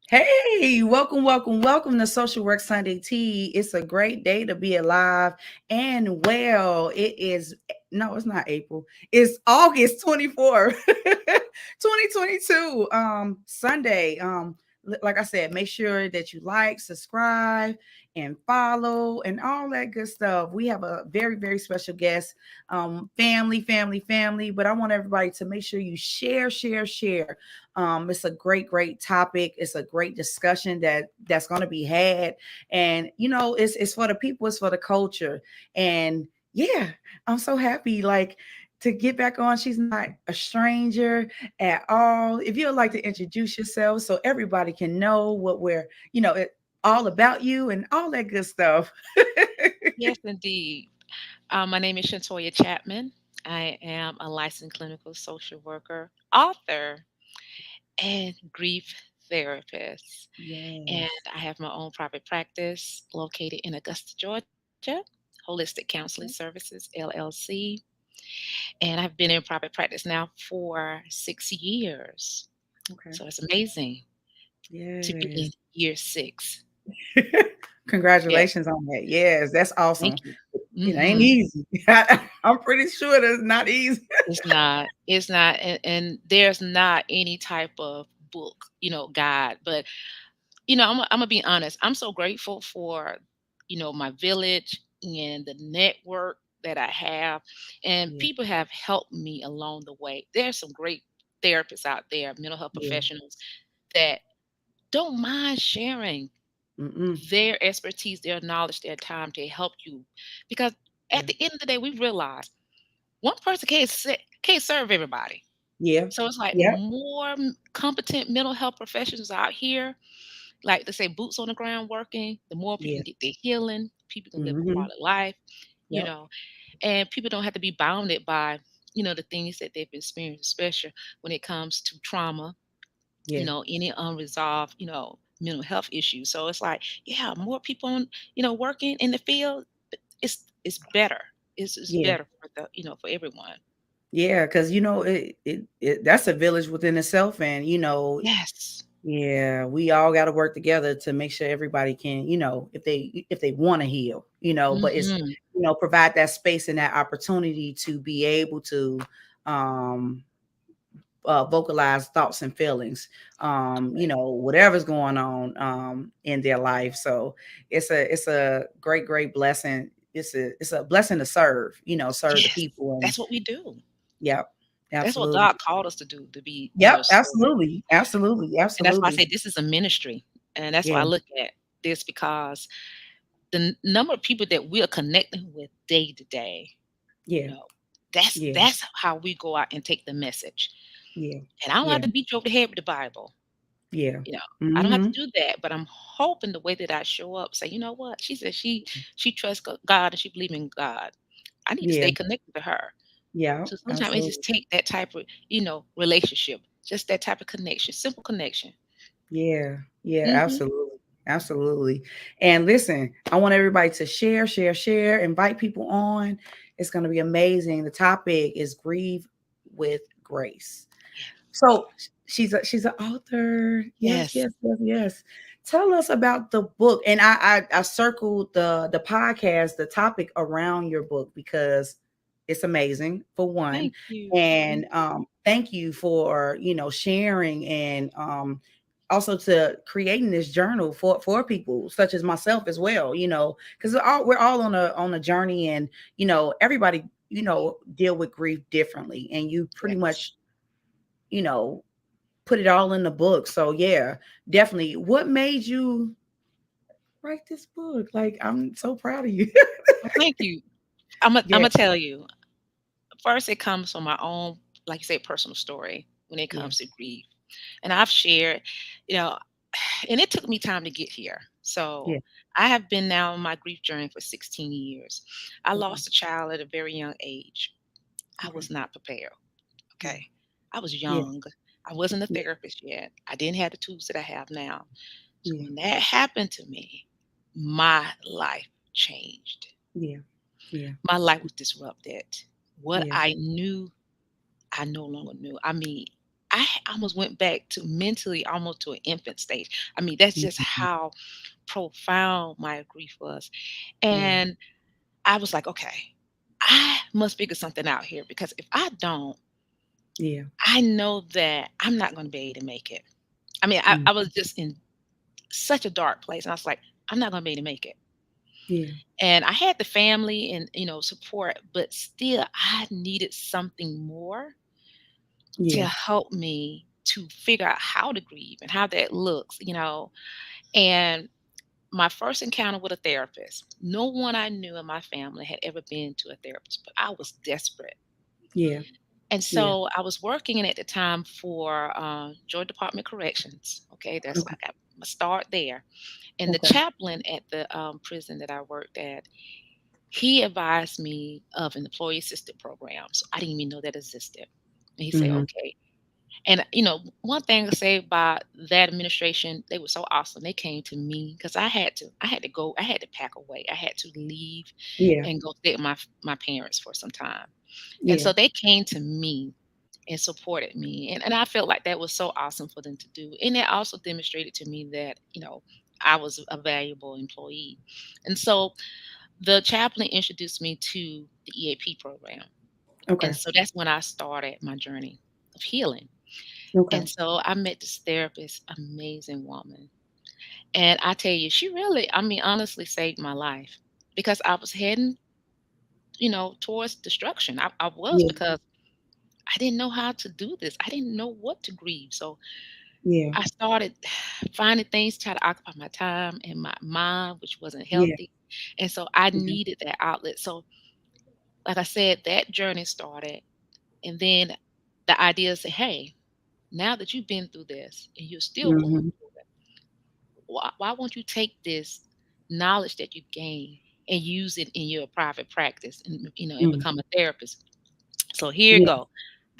Hey, welcome, welcome, welcome to Social Work Sunday Tea. It's a great day to be alive and well. It is, no, it's not April. It's August 24th, 2022. Sunday. Like I said, make sure that you like, subscribe, and follow and all that good stuff. We have a very, very special guest, family, but I want everybody to make sure you share. It's a great topic. It's a great discussion that's going to be had, and it's for the people, it's for the culture, and yeah, I'm so happy to get back on. She's not a stranger at all. If you'd like to introduce yourself so everybody can know what all about you and all that good stuff. Yes, indeed. My name is Shantoya Chapman. I am a licensed clinical social worker, author, and grief therapist. And Yes. I have my own private practice located in Augusta, Georgia, Holistic Counseling Services, LLC. And I've been in private practice now for 6 years. Okay. So it's amazing to be in Yes. year six. Yeah, Congratulations on that. Yes, that's thank awesome. you. It ain't hmm easy. I'm pretty sure that's not easy. It's not, and there's not any type of book, guide. But I'm gonna be honest. I'm so grateful for, my village and the network that I have, and Yeah, people have helped me along the way. There's some great therapists out there, mental health yeah. professionals that don't mind sharing Mm-mm. their expertise, their knowledge, their time to help you, because Yeah, at the end of the day, we realize one person can't serve everybody. yeah, So it's like yeah, more competent mental health professionals out here, like they say, boots on the ground working, the more people yeah. can get their healing, people can live a Mm-hmm. quality life, you Yep. know, and people don't have to be bounded by, the things that they've experienced, especially when it comes to trauma, Yeah, any unresolved, mental health issues. So it's like, yeah, more people on, working in the field, it's better. It's yeah, better for for everyone. yeah. Because that's a village within itself, and Yes. yeah, we all got to work together to make sure everybody can, if they want to heal, but it's Mhm. provide that space and that opportunity to be able to um vocalize thoughts and feelings, whatever's going on in their life. So it's a great blessing. It's a blessing to serve the Yes, people. And that's what we do. yep, That's what God absolutely. called us to do, to be, Yep, servant. absolutely, absolutely, And that's why I absolutely. say this is a ministry, and that's why Yeah, I look at this, because the number of people that we are connecting with day to day, you yeah, know, that's yeah, that's how we go out and take the message. yeah, And I don't have yeah, to beat you over the head with the Bible, yeah. you know. I don't have to Mm-hmm. do that, but I'm hoping the way that I show up, say, you know what? She said she trusts God and she believes in God. I need to Yeah, stay connected to her. yeah, So sometimes it just absolutely. take that type of, relationship, just that type of connection, simple connection. Yeah, yeah, Mhm. absolutely. Absolutely. And listen, I want everybody to share, invite people on. It's going to be amazing. The topic is grieve with grace. Yeah. So she's an author. Yes, Yes. yes, yes, yes. Tell us about the book. And I circled the podcast, the topic around your book because it's amazing for one. Thank you. And Thank you. thank you for sharing and also to creating this journal for people such as myself as well. Because we're all on a journey, and everybody deal with grief differently, and you pretty Yes. much you know put it all in the book. So yeah, definitely. What made you write this book? Like, I'm so proud of you. Well, thank you. Imma Yeah, tell you, first it comes from my own, like you say, personal story when it yeah, comes to grief. And I've shared, you know, and it took me time to get here. So yeah. I have been now on my grief journey for 16 years. I Okay, lost a child at a very young age. I okay, was not prepared. yeah, Okay. I was yeah, young. I wasn't a yeah, therapist yet. I didn't have the tools that I have now. So yeah, when that happened to me, my life changed. yeah, yeah, My life was disrupted. What yeah, I knew, I no longer knew. I mean, I almost went back to mentally almost to an infant stage. I mean, that's just Mhm. how profound my grief was. Yeah. And I was like, okay, I must figure something out here because if I don't, Yeah. I know that I'm not going to be able to make it. I mean, Mm. I was just in such a dark place. And I was like, I'm not going to be able to make it. Yeah. And I had the family and, support, but still I needed something more to Yeah. help me to figure out how to grieve and how that looks. And my first encounter with a therapist, no one I knew in my family had ever been to a therapist, but I was desperate. Yeah. And Yeah. so I was working at the time for Georgia Department of Corrections. Okay, that's Okay. like I'm gonna start there. And the Okay. chaplain at the prison that I worked at, he advised me of an employee assisted program. So I didn't even know that existed. And he said, Mhm. okay. And one thing to say about that administration, they were so awesome. They came to me because I had to pack away. I had to leave Yeah. and go stay with my parents for some time. And Yeah. so they came to me and supported me. And I felt like that was so awesome for them to do. And it also demonstrated to me that, I was a valuable employee. And so the chaplain introduced me to the EAP program. And Okay. so that's when I started my journey of healing. Okay. And so I met this therapist, amazing woman. And I tell you, she really, I mean, honestly saved my life because I was heading, towards destruction. I was Yeah. because I didn't know how to do this. I didn't know what to grieve. So Yeah. I started finding things to try to occupy my time and my mind, which wasn't Yeah. healthy. And so I Yeah. needed that outlet. So, like I said, that journey started. And then the idea is, hey, now that you've been through this and you're still going Mhm. through it, why won't you take this knowledge that you gain and use it in your private practice and Mm. become a therapist? So here you Yeah. go.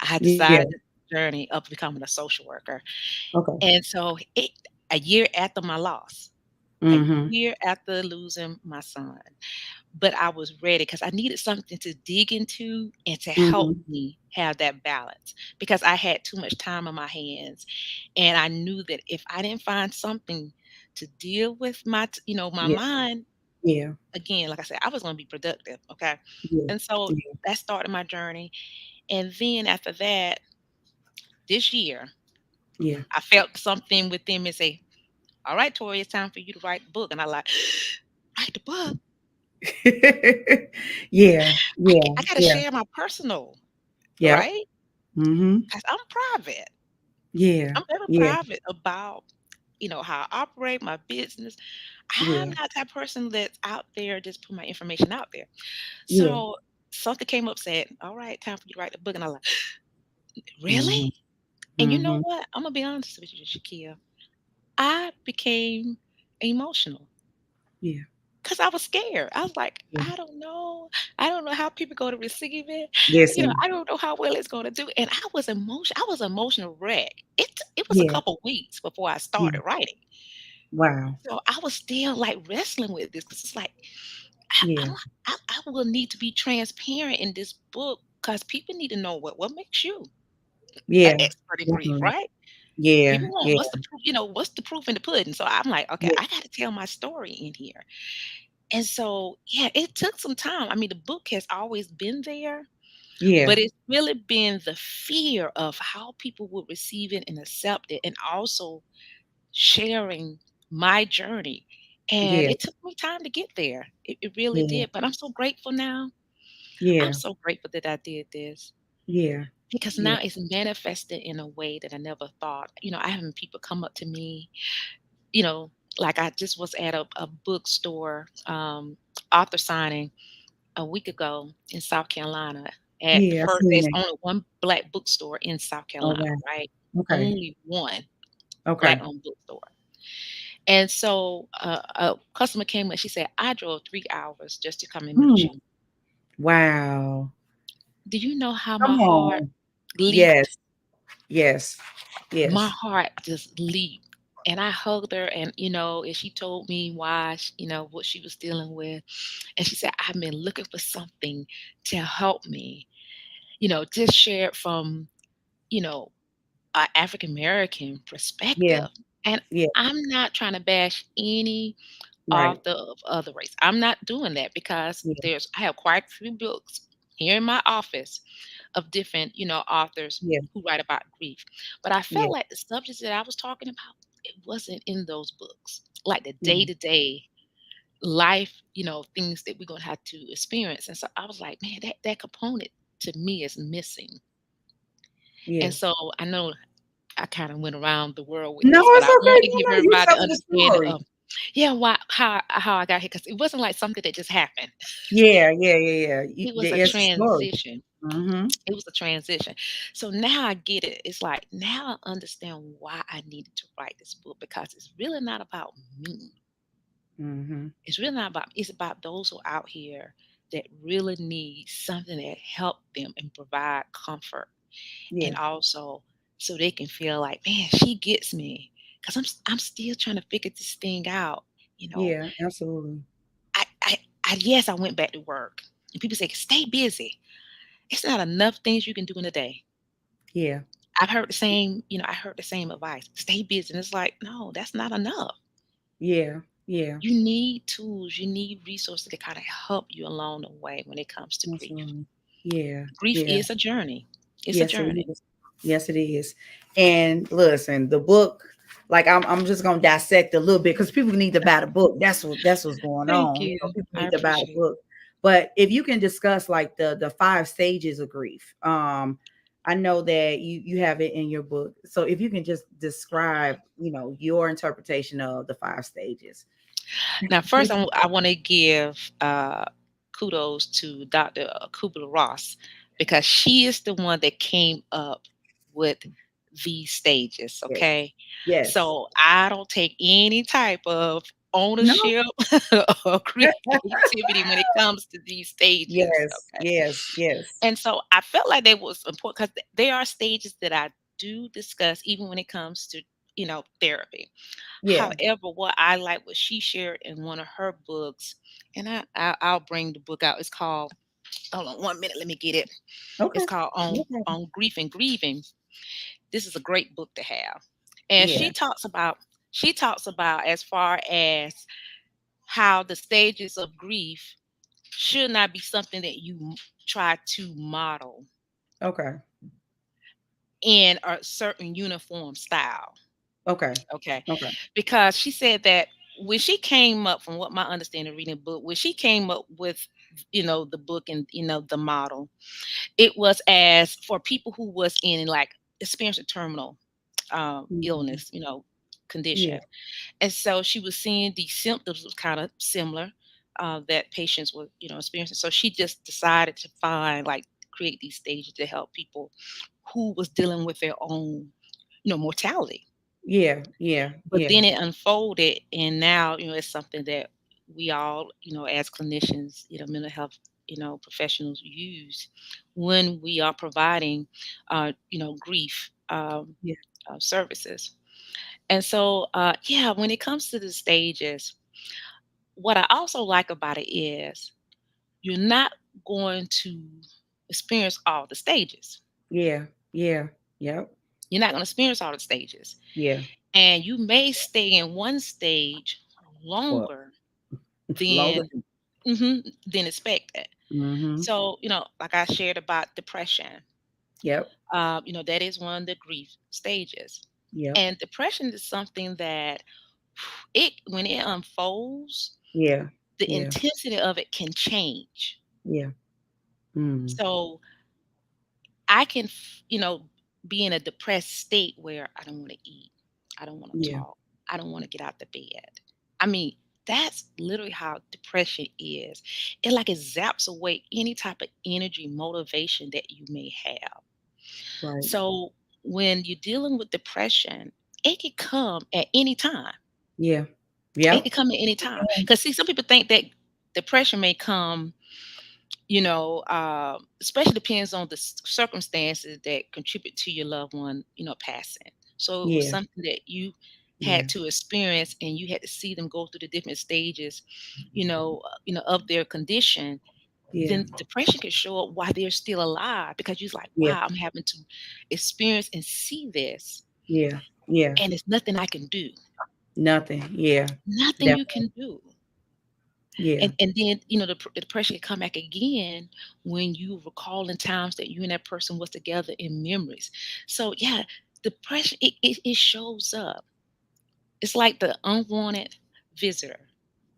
I Yeah. decided this journey of becoming a social worker. Okay. And so a year after my loss, a Mhm. year after losing my son, but I was ready because I needed something to dig into and to help Mhm. me have that balance because I had too much time on my hands. And I knew that if I didn't find something to deal with my Yeah. mind, Yeah. again, like I said, I was going to be productive. Okay. Yeah. And so Yeah. that started my journey. And then after that, this year, Yeah. I felt something within me say, all right, Tori, it's time for you to write the book. And I like, write the book. Yeah. Yeah. I got to Yeah. share my personal, Yep. right? Mhm. Because I'm private. Yeah. I'm very Yeah. private about, how I operate my business. I'm Yeah. not that person that's out there just put my information out there. Yeah. So something came up said, all right, time for you to write the book. And I'm like, really? Mhm. And you know Mhm. what? I'm gonna be honest with you, Shakia. I became emotional Yeah. because I was scared. I was like, Yeah. I don't know. I don't know how people go to receive it. Listen. I don't know how well it's gonna do. And I was emotional wreck. It was a Yeah. couple weeks before I Yeah. started writing. Wow. So I was still like wrestling with this because it's like I, Yeah. I'm, I will need to be transparent in this book because people need to know what makes you an Yeah. expert in grief, Definitely. right? People Yeah. want Yeah. what's the proof, what's the proof in the pudding. So I'm like, okay, Yeah. I got to tell my story in here. And so, yeah, it took some time. I mean, the book has always been there, Yeah. but it's really been the fear of how people would receive it and accept it, and also sharing my journey. And Yeah. it took me time to get there. It really Yeah. did. But I'm so grateful now. I'm Yeah. so grateful that I did this Yeah. because Yeah. now it's manifested in a way that I never thought. I having people come up to me, you know, like I just was at a bookstore author signing a week ago in South Carolina. At Yeah. I first, seen there's that. only one black bookstore in South Oh, Carolina, wow. right? Okay. Only one Okay. black-owned bookstore. And so a customer came up. She said, "I drove 3 hours just to come and meet Mm. you." Wow. Do you know how my Come heart on. leaped? Yes. Yes. My Yes. heart just leaped. And I hugged her, and she told me why, what she was dealing with. And she said, I've been looking for something to help me, just share it from, you know, African American Yeah. perspective. And Yeah. I'm not trying to bash any Right. author of other race. I'm not doing that because Yeah. I have quite a few books here in my office of different, authors Yeah. who write about grief. But I Yeah. felt like the subjects that I was talking about, it wasn't in those books. Like the day Mhm. to day life, things that we're gonna have to experience. And so I was like, man, that component to me is missing. And Yeah. so I know I kind of went around the world with No, this, but it's I okay. want to No, give no, you everybody tell to me the understand story. yeah, why how I got here because it wasn't like something that just happened. Yeah, yeah, yeah, yeah. It was a It's a story. transition. Mhm. It was a transition. So now I get it. It's like now I understand why I needed to write this book because it's really not about me. Mhm. It's really not about it's about those who are out here that really need something that help them and provide comfort and Yeah. also so they can feel like, man, she gets me because I'm still trying to figure this thing out. You know, Yeah, absolutely. yes, I went back to work, and people say, stay busy. It's not enough things you can do in a day. Yeah. I've heard the same, I heard the same advice. Stay busy. And it's like, no, that's not enough. Yeah. Yeah. You need tools, you need resources to kind of help you along the way when it comes to grief. Absolutely. Yeah. Grief Yeah. is a journey. It's a Yes, it journey. is. Yes, it is. And listen, the book, like I'm just gonna dissect a little bit because people need to buy the book. That's what's going Thank on. You you. know, people I need to buy the appreciate it. book. But if you can discuss like the five stages of grief, I know that you have it in your book. So if you can just describe, your interpretation of the five stages. Now, first, I want to give kudos to Dr. Kubler Ross because she is the one that came up with these stages. Yes. Okay. Yes. So I don't take any type of No. ownership or creativity when it comes to these stages. Yes. Okay. Yes. Yes. And so I felt like they was important because there are stages that I do discuss even when it comes to, therapy. Yeah. However, what I like what she shared in one of her books, and I'll bring the book out. It's called. Hold on 1 minute. Let me get it. It's Okay. called No problem. on grief and grieving. This is a great book to have, and Yeah. she talks about as far as how the stages of grief should not be something that you try to model Okay. in a certain uniform style. Okay. Okay. Okay. Because she said that when she came up, from what my understanding reading the book, when she came up with, the book and, the model, it was as for people who was in like experiencing terminal Mhm. illness, condition. Yeah. And so she was seeing these symptoms was kind of similar that patients were, experiencing. So she just decided to find like create these stages to help people who was dealing with their own, mortality. Yeah. Yeah. But Yeah. then it unfolded, and now, it's something that we all, as clinicians, mental health, professionals use when we are providing, grief Yeah. services. And so, yeah, when it comes to the stages, what I also like about it is you're not going to experience all the stages. Yeah. Yeah. Yep. You're not going to experience all the stages. Yeah. And you may stay in one stage Well, longer longer. than than expected. Mhm. So, like I shared about depression, Yep. that is one of the grief stages. Yep. And depression is something that it when it unfolds, Yeah. the Yeah. intensity of it can change. Yeah. Mm. So I can, be in a depressed state where I don't want to eat, I don't want to Yeah. talk, I don't want to get out the bed. I mean, that's literally how depression is. It like it zaps away any type of energy, motivation that you may have. Right. So when you're dealing with depression, it can come at any time. Yeah. It Yep. can come at any time. Because see, some people think that depression may come, especially depends on the circumstances that contribute to your loved one, passing. So it was Yeah. something that you had Yeah. to experience, and you had to see them go through the different stages, of their condition. Yeah. then depression can show up while they're still alive because you're like, Yeah. wow, I'm having to experience and see this, Yeah. Yeah. and it's nothing I can do. Nothing. Yeah. Nothing you Definitely. can do. Yeah. And then, the depression can come back again when you recalling times that you and that person was together in memories. So yeah, depression, it shows up. It's like the unwanted visitor.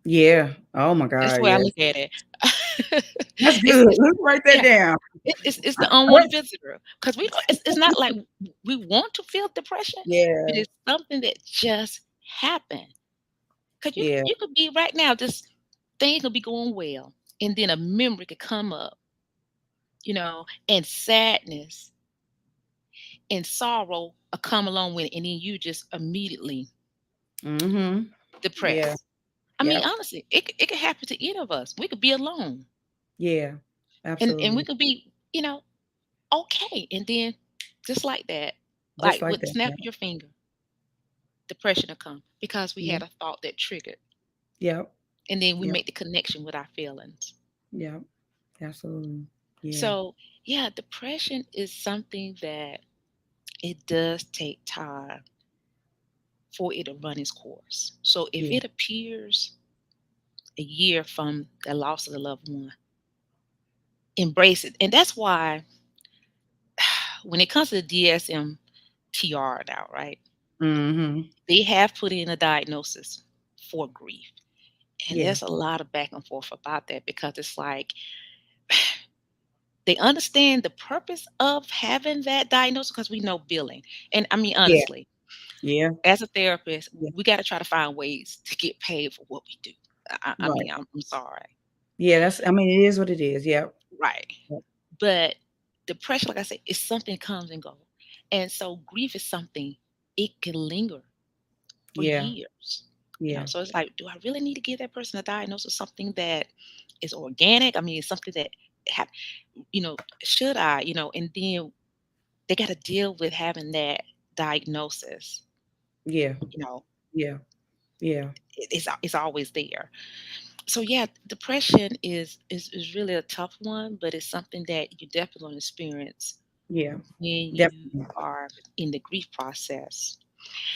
Yeah. Oh my That's God. the way I Yes. look at it. That's It's good. it's Let's write that yeah, down. it's the unwanted visitor because we don't it's not like we want to feel depression, but Yeah. it's something that just happened. 'Cause Yeah. you could be right now, just things could be going well, and then a memory could come up, and sadness and sorrow come along with it, and then you just immediately Mm-hmm. Yeah. depressed. I mean, Yep. honestly, it could happen to any of us. We could be alone, Yeah. and we Absolutely. could be, okay, and then just like that, Just like like with that. snap Yep. of your finger, depression will come because we Yep. had a thought that triggered, Yep. and then we Yep. make the connection with our feelings. Yep. Absolutely. Yeah. So, yeah, depression is something that it does take time for it to run its course. So, if Yeah. it appears a year from the loss of the loved one, embrace it. And that's why when it comes to the DSM-TR now, right? Mm-hmm. They have put in a diagnosis for grief. And Yeah. there's a lot of back and forth about that because it's like they understand the purpose of having that diagnosis because we know billing. And I mean, Yeah. honestly, Yeah. as a therapist, Yeah. we got to try to find ways to get paid for what we do. I Right. mean, I'm sorry. Yeah. I mean, it is what it is. Yep. Right. Yep. But depression, like I said, is something comes and goes. And so grief is something, it can linger for Yeah. years. Yeah. So it's like, do I really need to give that person a diagnosis of something that is organic? I mean, it's something that have, should I, and then they got to deal with having that diagnosis, Yeah. you know, Yeah. Yeah. it's always there. So yeah, depression is really a tough one, but it's something that you definitely going to experience Yeah. when you Definitely. are in the grief process.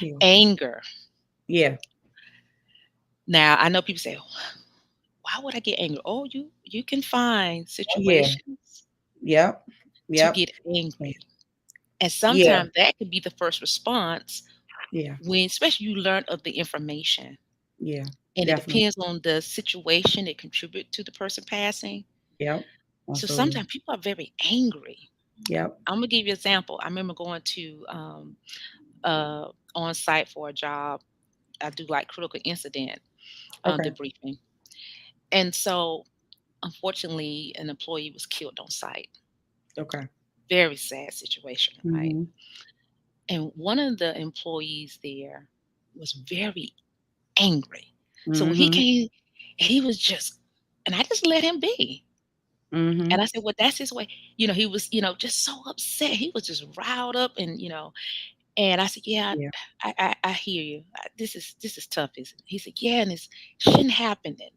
Yeah. Anger. Yeah. Now I know people say, why would I get angry? Oh, you can find Yeah. situations Yep. to Yep. get angry. And Yeah. sometimes that could be the first response Yeah. when especially you learn of the information. Yeah. And it Definitely. depends on the situation that contribute to the person passing. Yep. So Absolutely. sometimes people are very angry. Yep. I'm gonna give you an example. I remember going to on site for a job. I do like critical incident Okay. debriefing. And so unfortunately an employee was killed on site. Okay. Very sad situation, right? Mm-hmm. And one of the employees there was very angry. So when he Mm-hmm. came and he was just and I just let him be. Mm-hmm. And I said, "Well, that's his way." He was, just so upset. He was just riled up and I said, "Yeah, Yeah. I hear you. This is tough, isn't it?" He said, "Yeah, and it shouldn't happen." And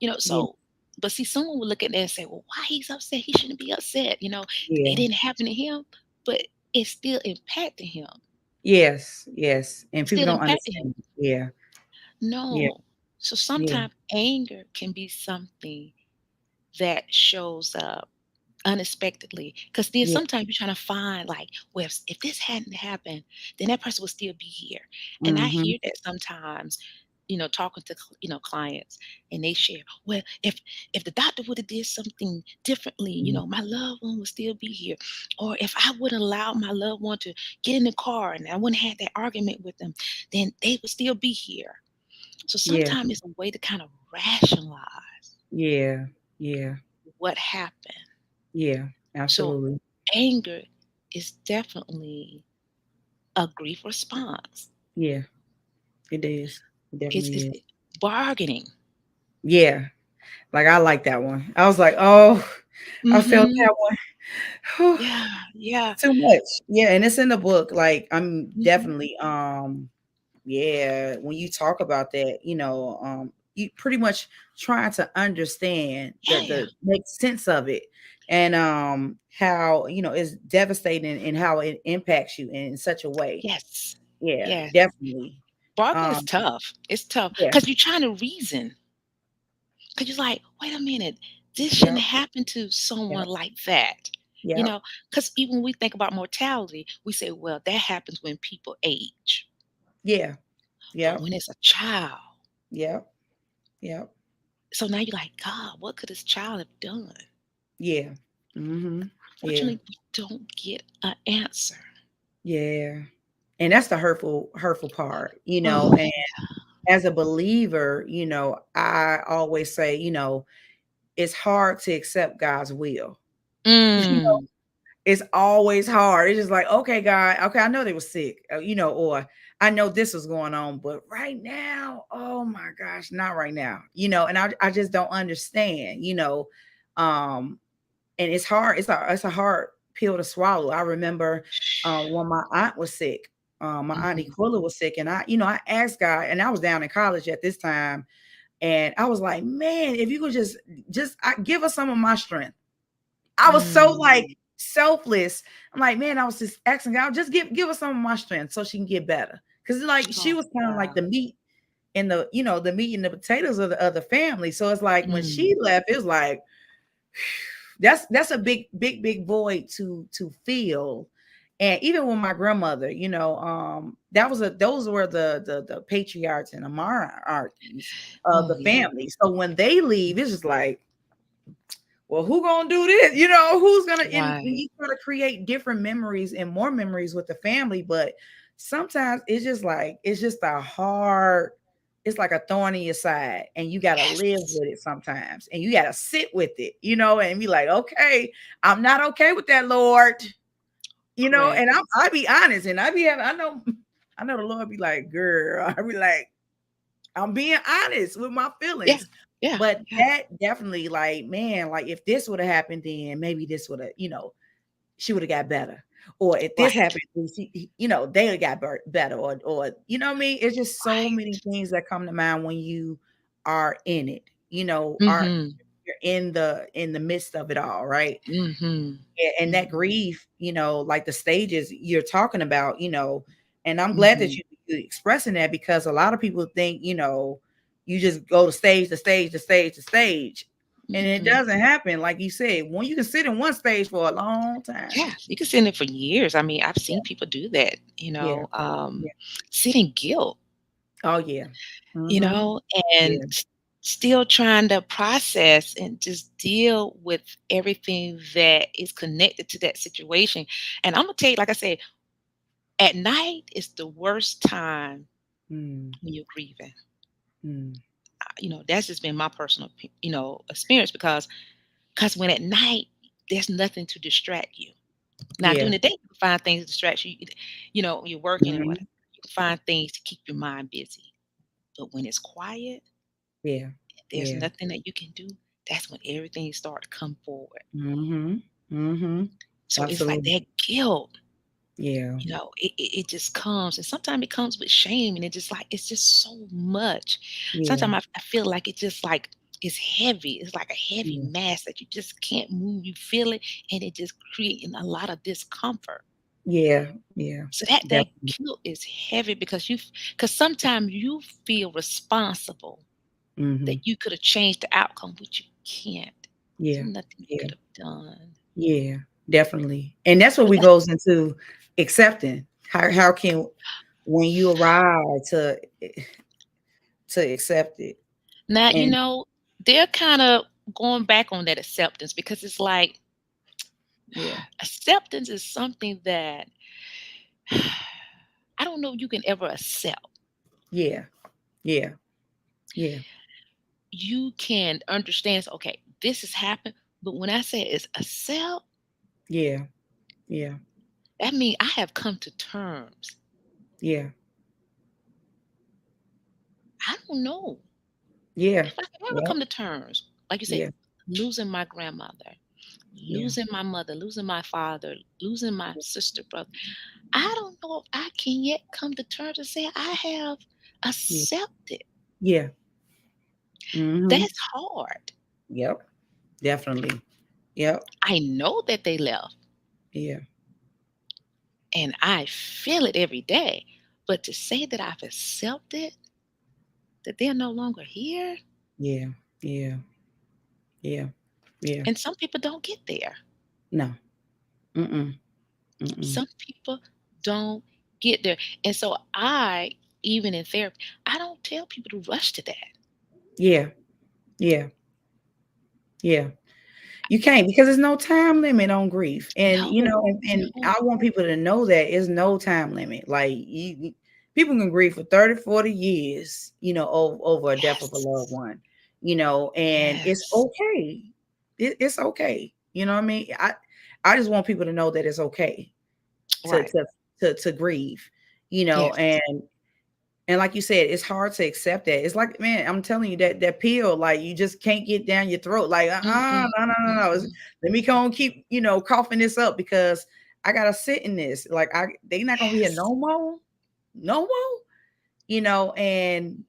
Yeah. so, but see, someone would look at that and say, "Well, why he's upset? He shouldn't be upset." It Yeah. didn't happen to him, but it still impacted him. Yes. Yes. And It people still don't impacted him. understand. Yeah. Yeah. No. So Yeah. sometimes anger can be something that shows up unexpectedly, because then Yeah. sometimes you're trying to find like, well, if this hadn't happened, then that person would still be here. And I Mm-hmm. hear that sometimes, talking to clients, and they share, well, if the doctor would have did something differently, Mm-hmm. my loved one would still be here. Or if I would allow my loved one to get in the car and I wouldn't have that argument with them, then they would still be here. So Yeah. sometimes it's a way to kind of rationalize Yeah. Yeah. what happened. Yeah. So Absolutely. anger is definitely a grief response. Yeah. It is. It It's definitely is. bargaining. Yeah. Like I like that one. I was like, oh, I felt Mhm. that one. Whew. Yeah, yeah. Too much. Yeah, and it's in the book. Like I'm Mhm. definitely yeah, when you talk about that, you pretty much trying to understand Yeah. the make sense of it, and how it's devastating and how it impacts you in such a way. Yes. Yeah, Yes. definitely. Bargaining is Um, tough. It's tough yeah, because 'cause you're trying to reason. 'Cause you're like, "Wait a minute, this shouldn't yep, happen to someone yep, like that." You yep, know, because even when we think about mortality, we say, "Well, that happens when people age." yeah, But yep, when it's a child, yep, yep, so now you're like, "God, what could this child have done?" yeah, mm-hmm, yeah, Fortunately, we don't get an answer. yeah. And that's the hurtful part, Oh, and as a believer, I always say, it's hard to accept God's will. mm, It's always hard. It's just like, okay, God, okay, I know they were sick, or I know this was going on, but right now, oh my gosh, not right now, and I just don't understand, um, and it's hard. It's a hard pill to swallow. I remember when my aunt was sick, my auntie mhm, Quilla was sick, and I asked God, and I was down in college at this time, and I was like, man, if you could give us some of my strength. I was so like mm, selfless. I'm like, man, I was just asking God, just give us some of my strength so she can get better. Cause like she oh, was kind of like wow, the meat and the meat and the potatoes of the family. So it's like when she mm, left, it was like that's a big void to feel. And even with my grandmother, those were the patriarchs and the monarchies of oh, the yeah, family. So when they leave, it's just like, well, who gonna do this? Who's gonna and right, you try to create different memories and more memories with the family, but sometimes it's just a hard, it's like a thorn in your side, and you gotta live yes, with it sometimes, and you gotta sit with it, and be like, okay, I'm not okay with that, Lord. correct, And I be honest, and I be having, I know the Lord be like, girl, I be like, I'm being honest with my yeah, feelings. yeah, But yeah, that definitely, like, man, like if this would have happened, then maybe this would have, she would have got better. Or if this right, happened, then they would got better. Or you know what I mean? It's just so right, many things that come to mind when you are in it. Are mhm, you're in the midst of it all, right? mhm, And that mhm, grief, like the stages you're talking about, and I'm glad that mhm, you expressing that, because a lot of people think, you just go to stage to stage to stage to stage. And it mhm. doesn't happen. Like you said, when you can sit in one stage for a long Yeah, time. you can sit in it for years. I mean, I've Yeah. seen people do that, Yeah. Yeah. sit in guilt, Oh yeah. you Mm-hmm. know, and Yeah. still trying to process and just deal with everything that is connected to that situation. And I'm gonna tell you, like I said, at night is the worst time Mm, when you're grieving. mm. That's just been my personal, experience because when at night there's nothing to distract you. Now, during Yeah. the day, you can find things to distract you. You're working and Mm-hmm. whatever. You can find things to keep your mind busy. But when it's quiet, Yeah. there's Yeah. nothing that you can do. That's when everything start to come forward. Mm-hmm. Mm-hmm. So it's like Absolutely. that guilt, Yeah. it just comes. And sometimes it comes with shame. And it's just so much. Yeah. Sometimes I feel like it's just like it's heavy. It's like a heavy Yeah. mass that you just can't move. You feel it, and it just creating a lot of discomfort. Yeah. Yeah. So that Definitely. guilt is heavy because sometimes you feel responsible Mm-hmm. that you could have changed the outcome, but you can't. Yeah. There's nothing you Yeah. could have done. Yeah, definitely. And that's what But we that's goes into accepting. How can when you arrive to accept it. now, And they're kind of going back on that acceptance because it's like yeah, acceptance is something that I don't know you can ever accept. yeah, yeah, yeah, You can understand, okay, this has happened, but when I say it's accept, yeah, yeah, that means I have come to terms. yeah, I don't know yeah, if I can ever yeah, come to terms, like you said, yeah, losing my grandmother, yeah, losing my mother, losing my father, losing my sister, brother. I don't know if I can yet come to terms and say I have yeah, accepted. yeah, Mm-hmm. That's hard. Yep. Definitely. Yep. I know that they left Yeah. and I feel it every day. But to say that I've accepted that they're no longer here, Yeah. Yeah. Yeah. Yeah. and some people don't get there. No. Mm-mm. Mm-mm. Some people don't get there. And so even in therapy, I don't tell people to rush to that. Yeah. Yeah. Yeah. You can't because there's no time limit on grief. And No, and no. I want people to know that there's no time limit. Like people can grieve for 30, 40 years, over a death of a loved Yes. one, and it's Yes. okay. It's okay. You know what I mean? I just want people to know that it's okay to Right. to to grieve, Yes. and like you said, it's hard to accept that. It's like, man, I'm telling you that pill, like you just can't get down your throat. Like, Mm-mm, no, no, no, no. mm-mm. Let me go and keep, coughing this up because I gotta sit in this. Like, they not gonna be here Yes. no more, no more. And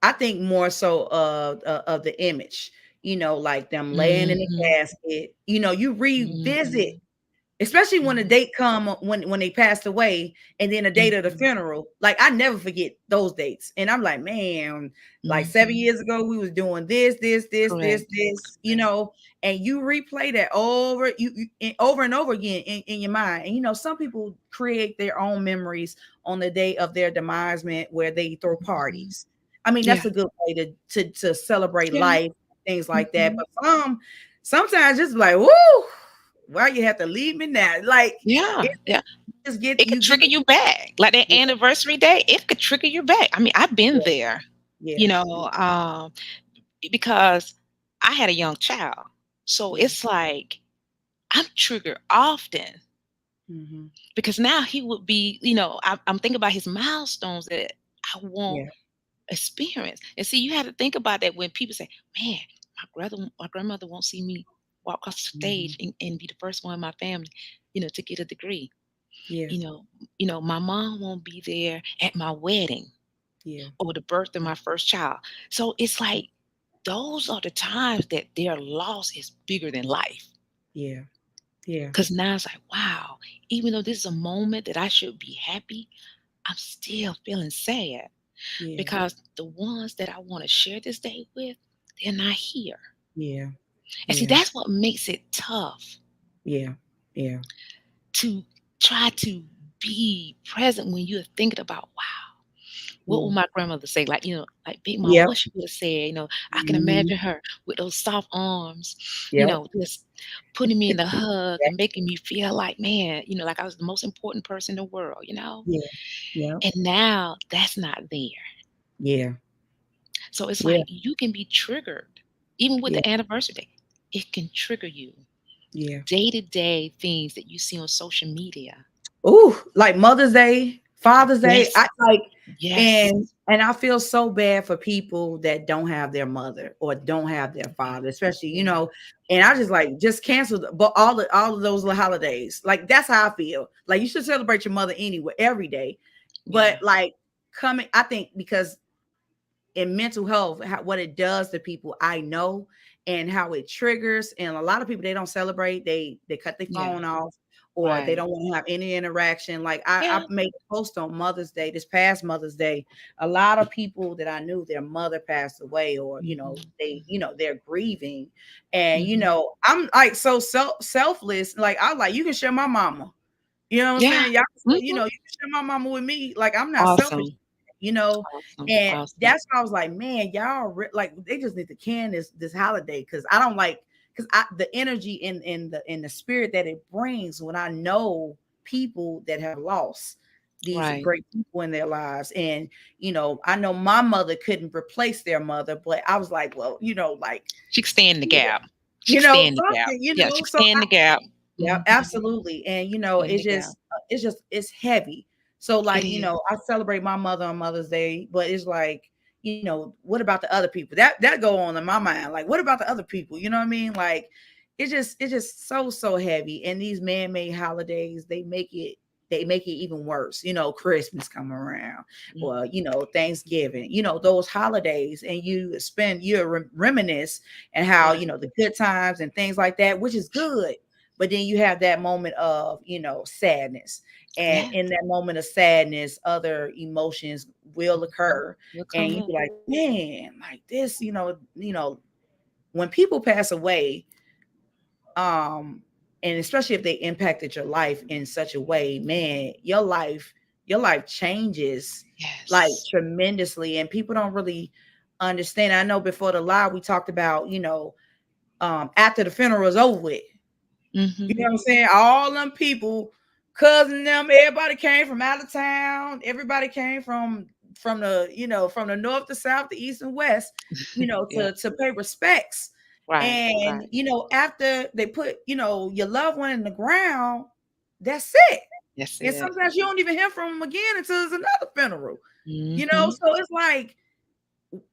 I think more so of the image, like them laying in the Mhm, casket. You revisit. mhm, Especially when the mhm. date come when they passed away, and then the date of the Mhm, funeral. Like I never forget those dates. And I'm like, man, like 7 years mhm. ago, we was doing Correct, correct. and you replay that over and over again in your mind. And some people create their own memories on the day of their demise, where they throw Mhm. parties. I mean, that's Yeah, a good way to celebrate yeah. life, things like that. Mhm. But sometimes just like, woo, why you have to leave me now? Like Yeah, it yeah. just get It could you get trigger you back. Like that yeah, anniversary day, it could trigger you back. I mean, I've been there, you yeah, yeah, know, because I had a young child. So yeah. it's like I'm triggered often Hmm. because now he would be, I'm thinking about his milestones that I won't Yeah. experience. And see, you have to think about that when people say, "Man, my grandmother won't see me walk across the Hmm. stage and be the first one in my family, to get a degree." Yeah. You know, my mom won't be there at my wedding Yeah. or the birth of my first child. So it's like those are the times that their loss is bigger than life. Yeah. Yeah. Because now it's like, wow, even though this is a moment that I should be happy, I'm still feeling sad Yeah. because the ones that I want to share this day with, they're not here. Yeah. And see, Yeah. that's what makes it tough Yeah. Yeah. to try to be present when you're thinking about, wow, what will Yeah. my grandmother say? Like, like Big Mama, Yep. what she would have said, I can Hmm. imagine her with those soft arms, Yep. just putting me in the hug and making me feel like, man, like I was the. Most important person in the world. Yeah. Yep. And now that's not there. Yeah. So it's Yeah. like you can be triggered, even with Yeah. the anniversary day. It can trigger you. Yeah. Day to day things that you see on social media. Ooh, like Mother's Day, Father's Day. Yes, I like yes, and I feel so bad for people that don't have their mother or don't have their yeah, father, especially, yeah, and I just like just cancel but all of those little holidays. Like that's how I feel. Like you should celebrate your mother anyway, every day. But yeah, like coming, I think because in mental health, what it does to people, I know, and how it triggers. And a lot of people they don't celebrate, they cut their yeah, phone off, or they right. don't want to have any interaction. Like I Yeah, made a post on Mother's Day, this past Mother's Day. A lot of people that I knew their mother passed away, or mhm, they mhm, they're grieving, and mhm. I'm like so selfless. Like I like you can share my mama. You know what I'm Yeah, saying? Y'all, mhm. you can share my mama with me. Like I'm not selfish, Awesome, you know. awesome, And awesome. that's why I was like, man, y'all like they just need to can this holiday because I don't like because I the energy in the spirit that it brings when I know people that have lost these Right. great people in their lives. And I know my mother couldn't replace their mother, but I was like, well, like She can stand the gap. She can stand the gap. something, Yeah, she can so stand the gap. yeah, Mhm. absolutely. And Stand the gap. it's heavy. So It like, is. I celebrate my mother on Mother's Day, but it's like, what about the other people? That go on in my mind. Like, what about the other people? You know what I mean? Like it's just so heavy. And these man-made holidays, they make it they make it even worse. Christmas come around, Mm. or Thanksgiving, those holidays, and you reminisce, and how Right. the good times and things like that, which is good. But then you have that moment of sadness, and Yeah. in that moment of sadness, other emotions will occur, Will and come you up. be like, man, like this, when people pass away, um and especially if they impacted your life in such a way, man, your life changes like Yes. tremendously, and people don't really understand. I know before the live we talked about, after the funeral is over with, you Hmm. know what I'm saying, all them people, cousin them, everybody came from out of town, everybody came from the north, the south, the east and west, Yeah. to pay respects. Right. And Right. after they put your loved one in the ground, that's it. That's And it. sometimes you don't even hear from them again until there's another funeral. Hmm. So it's like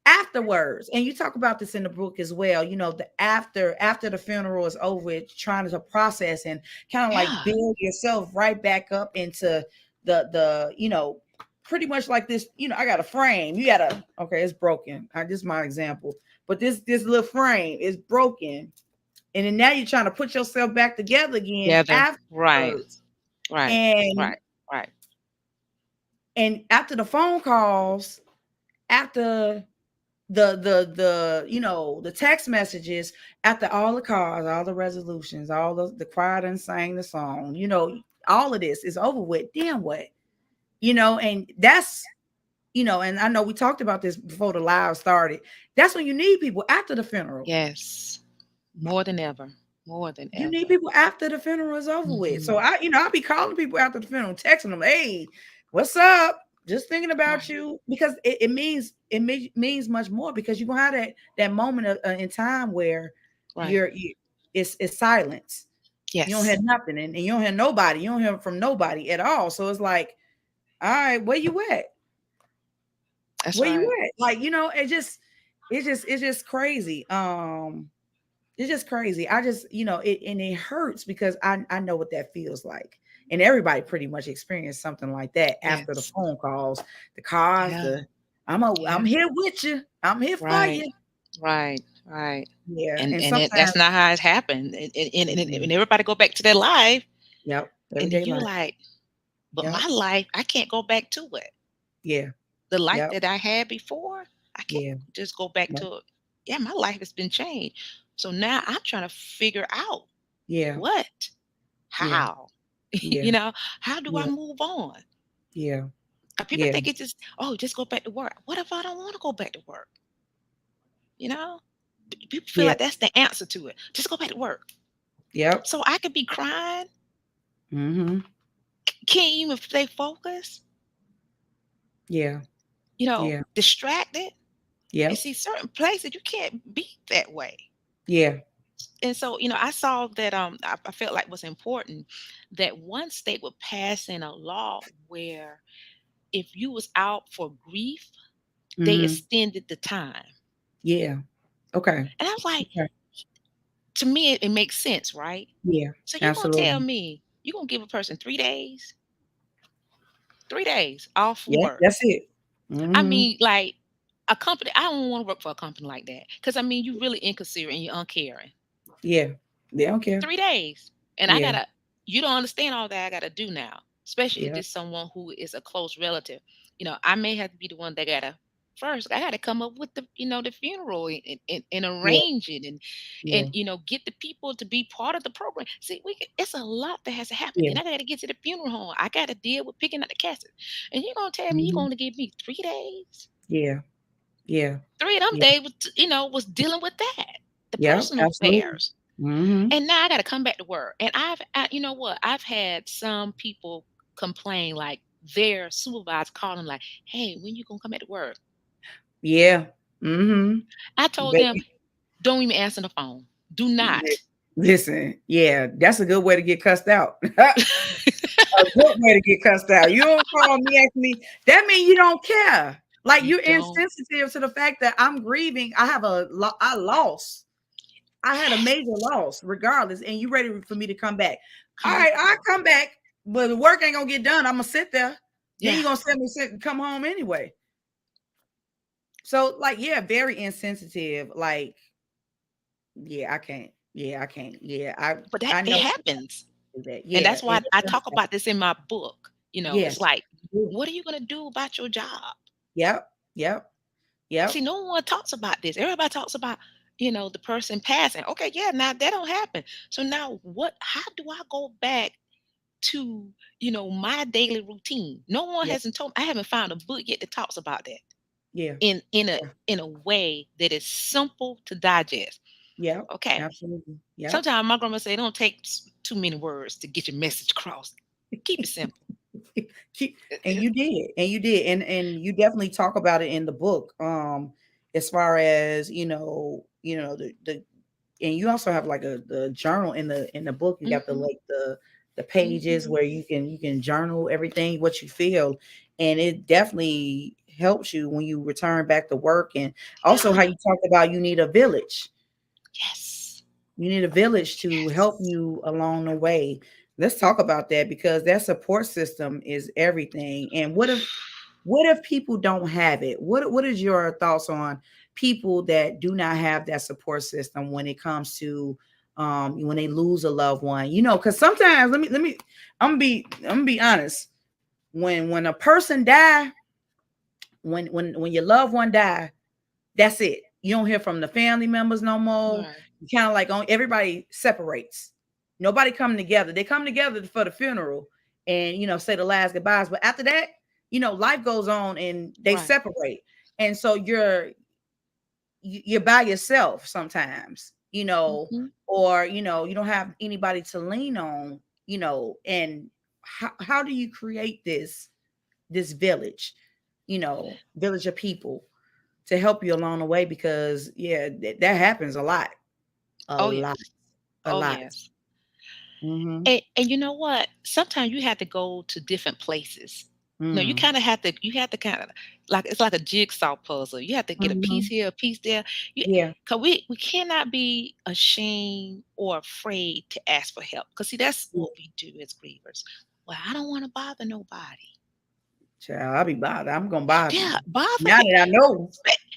afterwards, and you talk about this in the book as well, the after the funeral is over, it's trying to process and kind of like Yeah. build yourself right back up into the pretty much like this. I got a frame, you gotta, okay, it's broken, this is my example, but this little frame is broken, and then now you're trying to put yourself back together again Together. Right. afterwards. Right. and Right. Right. and after the phone calls, after the text messages, after all the calls, all the resolutions, all the cried and sang the song, all of this is over with, then what? And that's, and I know we talked about this before the live started, that's when you need people after the funeral. Yes. More than ever. More than You need ever. people after the funeral is over with. So Hmm. I'll be calling people after the funeral, texting them, hey, what's up? Just thinking about Right. you, because it means much more, because you're gonna have that moment in time where Right. it's silence. You don't hear Yes. nothing, and you don't hear nobody. You don't hear from nobody at all. So it's like, all right, where you at? That's Where you right. at? Like, it's just crazy. It's just crazy. I just, and it hurts, because I know what that feels like. And everybody pretty much experienced something like that after the Yes. phone calls, the cars, Yeah. I'm Yeah. here with you. I'm here for Right. you. Right. Right. Yeah. And And that's sometimes, not how it happened. And mm-mm, everybody go back to their life, yep, and then everyday you life. like, but Yep. my life, I can't go back to it. Yeah. The life Yep. that I had before, I can't Yeah. just go back Yep. to it. Yeah, my life has been changed. So now I'm trying to figure out Yeah. what, Yeah. how, Yeah. how do I Yeah. move on? Yeah. People Yeah. think it's just, oh, just go back to work. What if I don't want to go back to work? You know, people feel Yeah. like that's the answer to it. Just go back to work. Yep. So I could be crying, Mm-hmm. can't even stay focused, Yeah. Yeah. distracted. And Yep. see, certain places you can't be that way. Yeah. And so, I saw that I felt like was important that one state would pass in a law where if you was out for grief, they Mm-hmm. extended the time. Yeah. Okay. And I was like, Okay. to me, it makes sense, right? Yeah. So you're gonna tell Absolutely. me you're gonna give a person 3 days, 3 days off from Yeah. work. That's it. I Mm-hmm. mean, like a company, I don't want to work for a company like that. Because I mean, you really inconsiderate and you're uncaring. Yeah. They don't care. 3 days. And I Yeah. gotta, you don't understand all that I gotta do now, especially if Yeah. it's someone who is a close relative. I may have to be the one that gotta first, I gotta come up with the funeral and Yeah. arrange it and Yeah. get the people to be part of the program. See, it's a lot that has to happen. Yeah. Then I gotta get to the funeral home. I gotta deal with picking up the casket. And you're gonna tell me you're Mhm. gonna give me 3 days? Yeah. Yeah. 3 of them Yeah. days was dealing with that, the Yep. personal Absolutely. affairs. Mhm. And now I gotta come back to work. And you know what? I've had some people complain, like their supervisor calling, like, "Hey, when you gonna come back to work?" Yeah. Mhm. I told them, Baby, "Don't even answer the phone. Do not." listen, yeah, that's a good way to get cussed out. A good way to get cussed out. You don't call me, ask me. That means you don't care. Like, You you're don't. insensitive to the fact that I'm grieving. I lost. I had a Yes, major loss, regardless, and you ready for me to come back? All come back right, to I'll work. come back. but the work ain't gonna get done. I'm gonna sit there. Then Yeah. you gonna send me sit and come home anyway. So like, yeah, very insensitive. Like, yeah, I can't. Yeah, I can't. Yeah, But that I it know happens. that. And Yeah, that's why it I does talk happen. about this in my book. It's Yes. like, Yeah. what are you going to do about your job? Yep. Yep. See, Yep. no one talks about this. Everybody talks about, the person passing. Okay, yeah, now that don't happen. So now how do I go back to, my daily routine? No one Yep. hasn't told me. I haven't found a book yet that talks about that Yeah. in a Yeah. in a way that is simple to digest. Yep. Okay. Absolutely. Yep. Sometimes my grandma say, "Don't take too many words to get your message across. Keep it simple." Keep- and you did, and you definitely talk about it in the book. As far as the and you also have like the journal in the book. You got the Mhm. like the pages where you can journal everything what you feel, and it definitely helps you when you return back to work. And also how Yeah. you talked about you need a village. Yes. You need a village to help Yes. you along the way. Let's talk about that because that support system is everything. And what if people don't have it? What is your thoughts on people that do not have that support system when it comes to when they lose a loved one? Because sometimes I'm gonna be honest. When a person die, when your loved one die, that's it. You don't hear from the family members no more. Right. You kind of like on everybody separates. Nobody come together. They come together for the funeral and say the last goodbyes. But after that, life goes on and they Right. separate. And so you're by yourself sometimes, Mhm. or you don't have anybody to lean on, and how do you create this village, village of people to help you along the way because yeah, that happens a Oh lot, yes. a Oh lot. yes. Mhm. And you know what? Sometimes you have to go to different places. No, you Mm. kind of have to. You have to kind of like it's like a jigsaw puzzle. You have to get a piece Mhm. here, a piece there. Yeah. Cause we cannot be ashamed or afraid to ask for help. Cause see, that's Yeah. what we do as grievers. Well, I don't want to bother nobody. Child, I'll be bothered. I'm gonna bother Yeah, you. bother. Now that I know.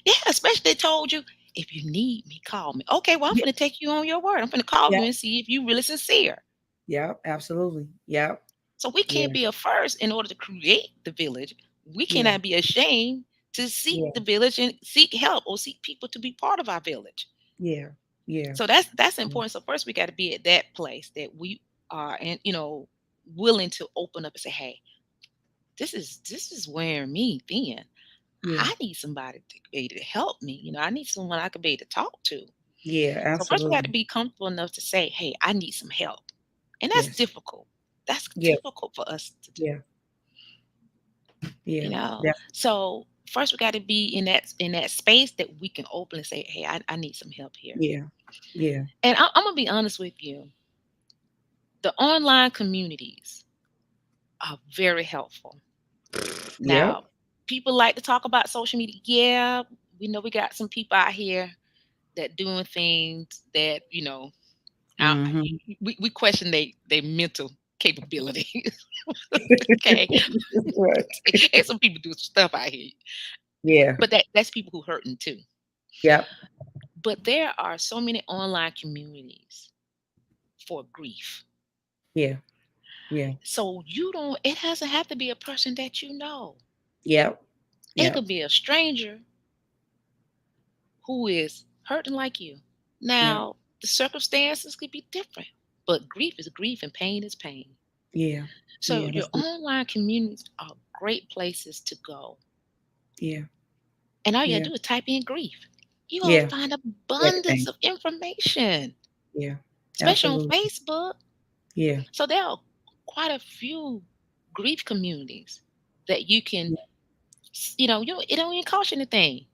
Yeah, especially they told you if you need me, call me. Okay, well I'm Yeah. gonna take you on your word. I'm gonna call Yeah. you and see if you really sincere. Yeah. Absolutely. Yeah. So we Yeah. can't be a first in order to create the village. We Yeah. cannot be ashamed to seek Yeah. the village and seek help or seek people to be part of our village. Yeah. Yeah. So that's Yeah. important. So first we got to be at that place that we are and willing to open up and say, hey, this is wearing me thin. Yeah. I need somebody to be able to help me. I need someone I could be able to talk to. Yeah. So first we got to Absolutely. be comfortable enough to say, hey, I need some help. And that's Yes. difficult. That's Yes. difficult for us to do. Yeah. Yeah. So first we got to be in that space that we can openly say, hey, I need some help here. Yeah. Yeah. And I'm gonna be honest with you, the online communities are very helpful. Yep. Now, people like to talk about social media. Yeah, we know we got some people out here that doing things that I, Mhm. we question they mental capabilities. Okay, Right. and some people do stuff out here, Yeah. but that's people who hurting too. Yep. But there are so many online communities for grief. Yeah. Yeah. So it doesn't have to be a person that you know. Yep. It Yep. could be a stranger who is hurting like you. Yep. Now, the circumstances could be different, but grief is grief and pain is pain. Yeah. So Yeah. your That's it. online communities are great places to go. Yeah. And all you gotta Yeah. do is type in grief. You're gonna Yeah. find abundance Everything. of information, Yeah. especially on Absolutely. Facebook. Yeah. So there are quite a few grief communities that you can, it don't even cost you anything.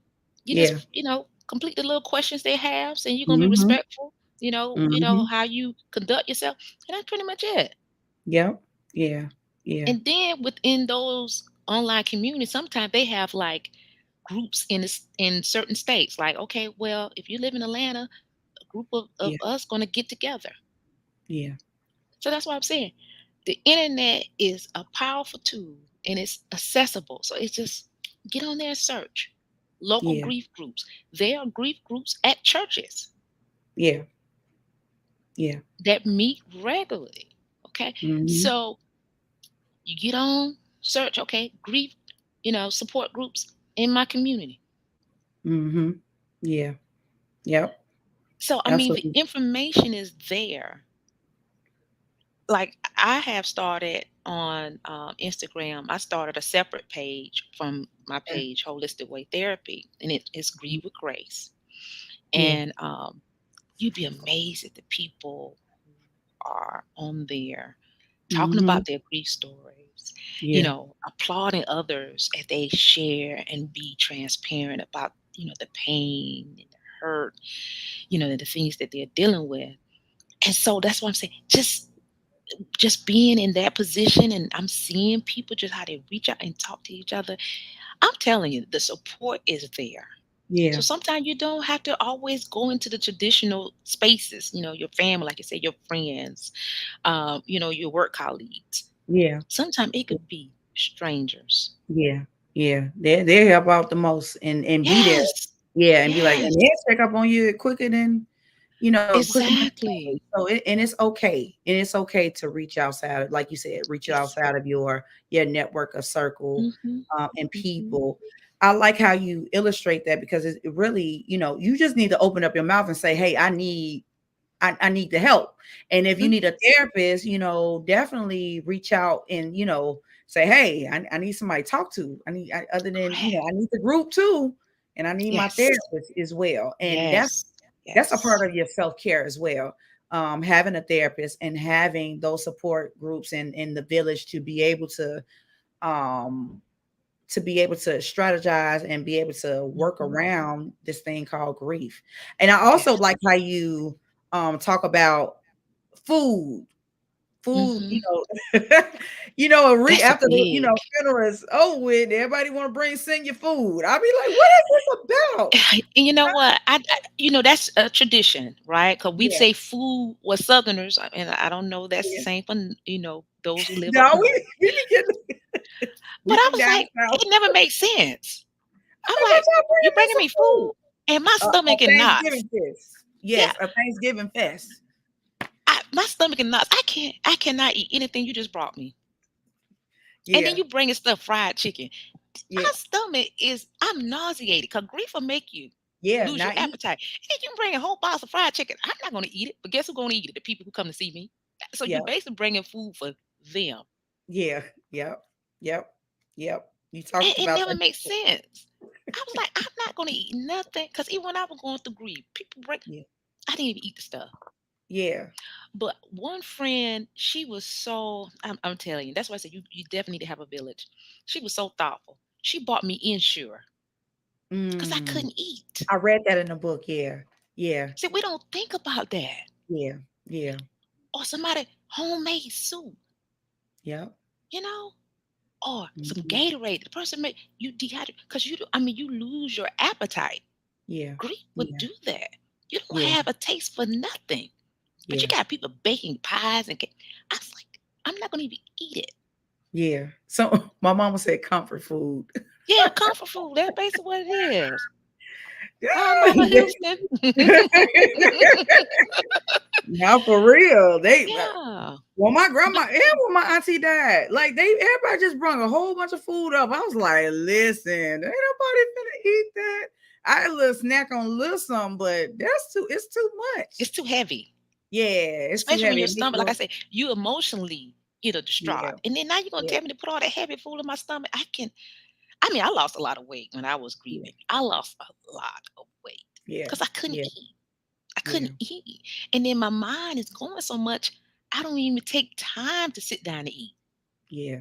You Yeah. just, complete the little questions they have, saying you're gonna be Mhm. respectful. Mhm. How you conduct yourself, and that's pretty much it. Yep. Yeah. Yeah. And then within those online communities, sometimes they have like groups in certain states. Like, okay, well, if you live in Atlanta, a group of Yeah. us gonna get together. Yeah. So that's what I'm saying. The internet is a powerful tool and it's accessible. So it's just get on there and search local Yeah. grief groups. There are grief groups at churches Yeah. Yeah. that meet regularly. Okay. Mm-hmm. So you get on, search, okay, grief, support groups in my community. Mm-hmm. Yeah. Yep. So, I mean, the Absolutely. information is there. Like, I have started on Instagram, I started a separate page from my Yeah. page, Holistic Way Therapy, and it's Grieve with Grace. Yeah. And you'd be amazed at the people who are on there talking Mm-hmm. about their grief stories, Yeah. applauding others as they share and be transparent about, the pain and the hurt, the things that they're dealing with. And so that's what I'm saying. Just being in that position and I'm seeing people just how they reach out and talk to each other. I'm telling you, the support is there. So Yeah. sometimes you don't have to always go into the traditional spaces, your family, like you said, your friends, your work colleagues. Yeah. Sometimes it could be strangers. Yeah, yeah, they help out the most and be there. Yes. Yeah, and be like, and Yes. they'll check up on you quicker than Exactly. so and it's okay. And it's okay to reach outside, like you said, reach Yes. outside of your network of circle Mhm. and Mhm. people. I like how you illustrate that because it really, you just need to open up your mouth and say, hey, I need the help. And if you Mm. need a therapist, definitely reach out and, say, hey, I need somebody to talk to. Other than, Correct. I need the group too. And I need my Yes. therapist as well. And Yes. that's a part Yes. of your self-care as well. Having a therapist and having those support groups in the village um, to be able to strategize and be able to work Mhm. around this thing called grief. And I also Yes. like how you talk about food. Food, Mhm. That's after the big. funeral is over with, everybody want to send you food. I'll be like, what is this about? And you know what? That's a tradition, right? Because we Yeah, say food was Southerners, and I don't know that's the yeah. same for those who live up No, north. we be getting But we I from was down like, south. it never makes sense. I'm I'm like, what like, y'all you bringing me bringing some me food? food, and my A stomach in knots. Thanksgiving fest. Yeah, Yes, a Thanksgiving fest. my stomach in knots. I cannot eat anything you just brought me. And then Yeah, you bringing stuff fried chicken. My yeah, stomach I'm nauseated because grief will make you yeah. lose your Not eat. appetite. And you bring a whole box of fried chicken. I'm not going to eat it, but guess who's going to eat it? The people who come to see me. So you Yeah, basically bringing food for them. yeah, yep, yep, yep. You talked It about never that. makes sense. I was like, I'm not going to eat nothing because even when I was going through grief, people bring. Yeah, I didn't even eat the stuff. yeah. But one friend, she was so. I'm telling you, that's why I said you definitely need to have a village. She was so thoughtful. She bought me Ensure because I Mm. couldn't eat. I read that in the book. Yeah, yeah, See, we don't think about that. yeah, yeah, Or somebody homemade soup, yep. you know, or some Mhm. Gatorade. The person made you dehydrate because you lose your appetite. Yeah, Grief would yeah, do that. You don't yeah, have a taste for nothing. But you yeah, got people baking pies and cake. I was like, I'm not gonna even eat it. yeah. So my mama said comfort food. Yeah, comfort food. That's basically what it is. Hi, Mama Yeah. Houston. Now for real, Yeah. my grandma But and when my auntie died, like everybody just brought a whole bunch of food up. I was like, listen, ain't nobody finna eat that. I had a little snack on a little something, but it's too it's much. too heavy. Yeah, it's too Especially when heavy. your It make stomach, you like I want, said, you emotionally, yeah, distraught. And then now you're gonna yeah, tell me to put all that heavy food in my stomach. I mean, I lost a lot of weight when I was yeah, grieving. I lost a lot of weight yeah, because I couldn't yeah, eat. I yeah, couldn't eat. And then my mind is going so much, I don't even take time to sit down and eat. yeah,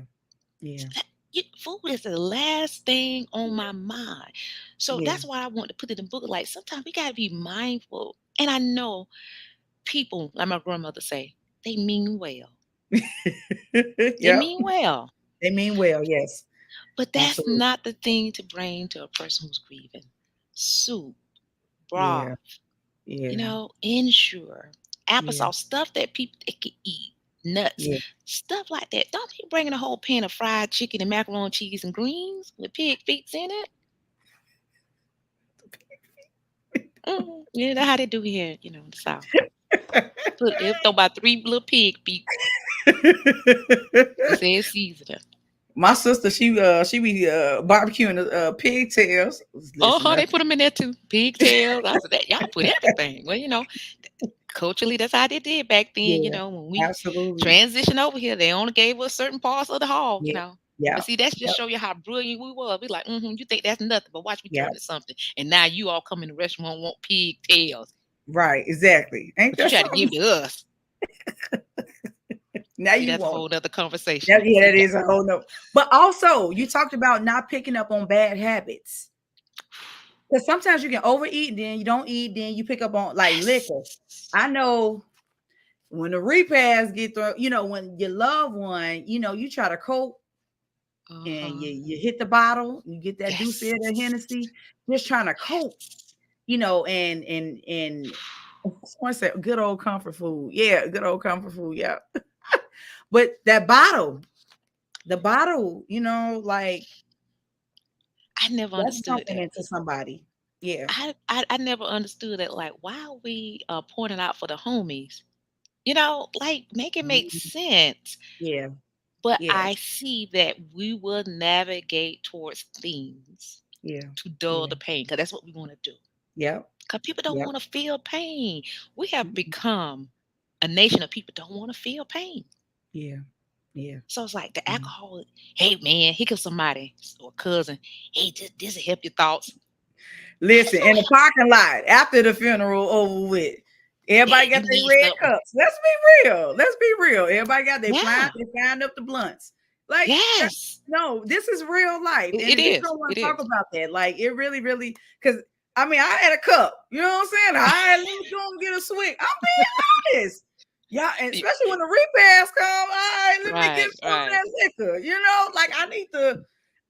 So yeah, food is the last thing on my mind. So yeah, that's why I want to put it in book. Like sometimes we gotta be mindful. And I know people, like my grandmother say, they mean well. They yep. mean well. They mean well, yes, But that's absolutely, not the thing to bring to a person who's grieving. Soup, yeah, broth, yeah, ensure, yeah, applesauce, stuff that people they can eat. nuts, Yeah. stuff like that. Don't be bringing a whole pan of fried chicken and macaroni, cheese, and greens with pig feet in it. You know how they do here, in the South. They'll throw about three little pig feet. They say it's seasoning. My sister, she be barbecuing the pigtails. Listen, Uh-huh, they that's put them in there too. Pigtails. I said that y'all put everything. Well, culturally, that's how they did back then. yeah, When we absolutely. transitioned over here, they only gave us certain parts of the hog. Yeah, yeah, But see, that's yep, just show you how brilliant we were. We like, you think that's nothing, but watch me yep. turn it something. And now you all come in the restaurant want pigtails, Right, exactly. Ain't but you that try to something? give it to us. Now See, you that's a won't. whole nother conversation. That, yeah, See that that? is a whole no. But also, you talked about not picking up on bad habits. Because sometimes you can overeat, then you don't eat, then you pick up on like liquor. Yes. I know when the repast get through, when your loved one, you try to cope and Uh-huh. you hit the bottle, you get that deuce Yes. or Hennessy, just trying to cope, and someone said good old comfort food. Yeah, good old comfort food. Yeah. But that bottle, the bottle, like I never that's understood something that. into somebody. Yeah. I never understood that. Like, why are we pointing out for the homies? Like make it make Mhm. sense. Yeah. But Yeah. I see that we will navigate towards things Yeah. to dull Yeah. the pain because that's what we want to do. Yep. Because people don't Yep. want to feel pain. We have Mm-mm. become a nation of people don't want to feel pain. Yeah. Yeah. So it's like the Yeah. alcohol. Hey man, here comes somebody or cousin. Hey, this will help your thoughts. Listen, in the parking lot after the funeral over with, everybody Yeah, got you their need red something. cups. Let's be real. Let's be real. Everybody got Yeah. they flying up the blunts. Like that. Yes. No, this is real life, It and people is. don't want It to talk is. about that. Like it really, really, because I mean, I had a cup. You know what I'm saying? Let me go and get a swig. I'm being honest. Yeah, and Y- especially when the repast come, all right, let me get Right. some of Right. that liquor. Like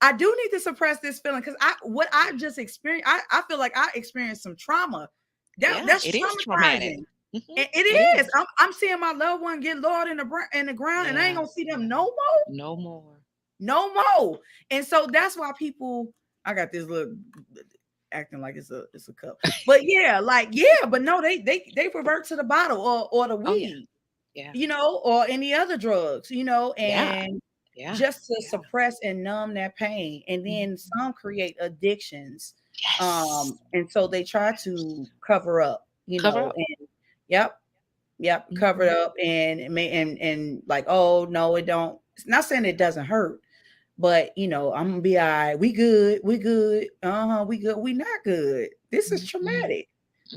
I do need to suppress this feeling because what I just experienced, I feel like I experienced some trauma. Yeah. That's It is traumatic. traumatizing. Hmm. And it It is. is. I'm seeing my loved one get lowered in the ground, and I ain't Yeah. gonna see them Yeah. no more, No more. no more. And so that's why people. I got this little acting like it's a cup, but yeah, like yeah, but no, they revert to the bottle or the Oh yeah. weed, Yeah. or any other drugs, Yeah. and Yeah. just to Yeah. suppress and numb that pain. And then Mhm. some create addictions. Yes. And so they try to cover up, Cover up. and yep, yep, cover Mhm. up and and like, oh no, it don't. It's not saying it doesn't hurt, but I'm gonna be all right. We good, we good. Uh-huh, we good, we not good. This is Mhm. traumatic.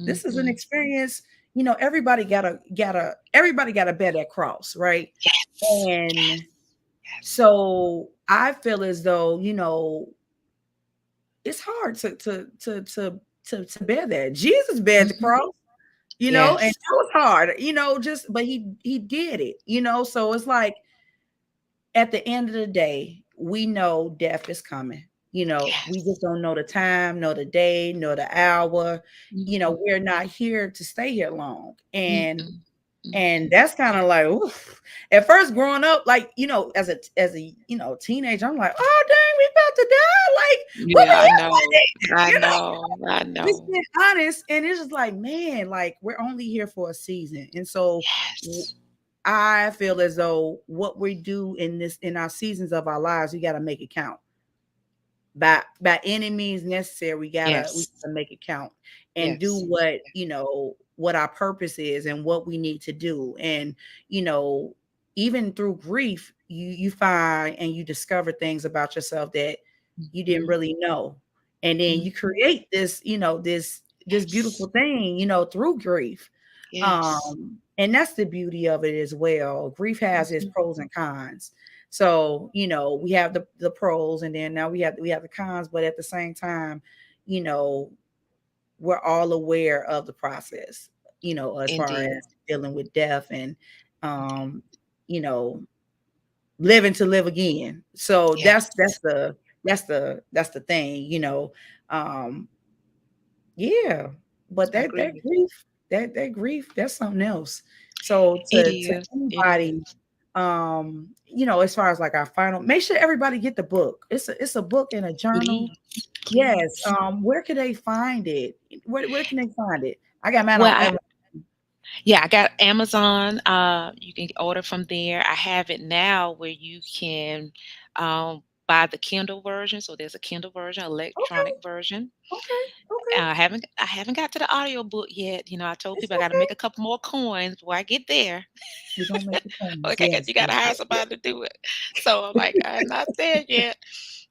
This is an Mhm. experience. Everybody gotta bear that cross, right? Yes. And Yes. Yes. so I feel as though, it's hard to bear that. Jesus bear the Mhm. cross, and Yes. that was hard, just but he did it, so it's like at the end of the day, we know death is coming. We just Yes. don't know the time, nor the day, nor the hour. Mhm. We're not here to stay here long. And Mm-mm. and Mm-mm. that's kind of like, oof. At first growing up, like, as a teenager, I'm like, oh dang, we about to die. Like, what Yeah, the I hell? know. I You know, know. I just know. being honest. And it's just like, man, like we're only here for a season. And so Yes. I feel as though what we do in our seasons of our lives, we got to make it count. By any means necessary, we Yes. gotta make it count and do Yes. what our purpose is and what we need to do. And you know, even through grief, you find and you discover things about yourself that you didn't Mhm. really know. And then you Mhm. create this beautiful Yes. thing, through grief. Yes. And that's the beauty of it as well. Grief has its Mhm. pros and cons. So, we have the pros, and then now we have the cons, but at the same time, you know, we're all aware of the process, as far Indeed. as dealing with death and um, you know, living to live again. So Yes. that's the thing, Um, yeah, but I that agree that with you. grief, that grief, that's something else. So It to is. It anybody is. As far as like our final, make sure everybody get the book. It's a book and a journal. Please, Yes. please. Where can they find it? Where can they find it? I got mine Well, on Amazon. yeah, I got Amazon. You can order from there. I have it now where you can buy the Kindle version. So there's a Kindle version, Okay, electronic version. okay, okay. I haven't got to the audio book yet. I told It's people I got to okay. make a couple more coins before I get there. We're gonna make the plans. Like Yes, you got to yes, hire yes, yes. somebody to do it. So I'm like, I'm not there yet.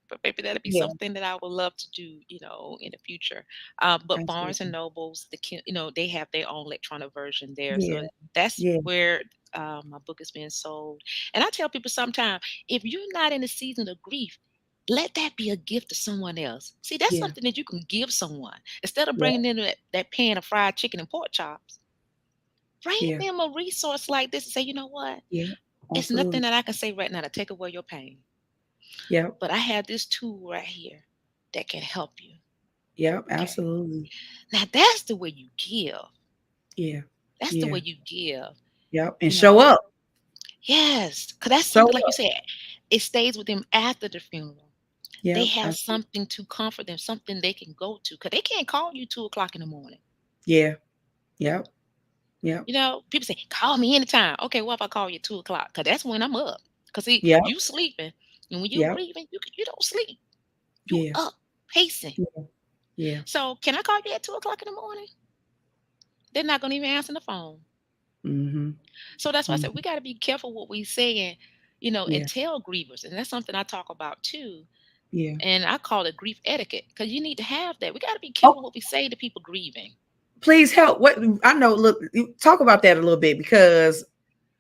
But maybe that'll be Yeah, something that I would love to do, in the future. But Barnes and absolutely. Nobles, they have their own electronic version there. Yeah, So that's yeah, where my book is being sold. And I tell people sometimes, if you're not in a season of grief, let that be a gift to someone else. See, that's yeah, something that you can give someone instead of yeah, bringing in that pan of fried chicken and pork chops. Bring yeah, them a resource like this and say, you know what? yeah. It's Absolutely. nothing that I can say right now to take away your pain, Yep, but I have this tool right here that can help you. yep, Okay. absolutely. Now that's the way you give. Yeah, That's the yeah, way you give. yep. And You show know, up. yes, because that's Show something like you up. said. It stays with them after the funeral. They Yep, have absolutely. something to comfort them, something they can go to, because they can't call you 2 o'clock in the morning. Yeah, yep, yep, People say, call me anytime. Okay, what if I call you 2 o'clock? Because that's when I'm up. Because see, yep, you sleeping, and when you yep. grieving, you don't sleep. You Yeah, up, pacing. yeah, yeah. So can I call you at 2 o'clock in the morning? They're not gonna even answer the phone. Mm-hmm. So that's why I said Mm-hmm. we got to be careful what we say and Yeah. tell grievers. And that's something I talk about too. Yeah. And I call it grief etiquette because you need to have that. We got to be Oh, careful what we say to people grieving. please help. What I know, look, talk about that a little bit because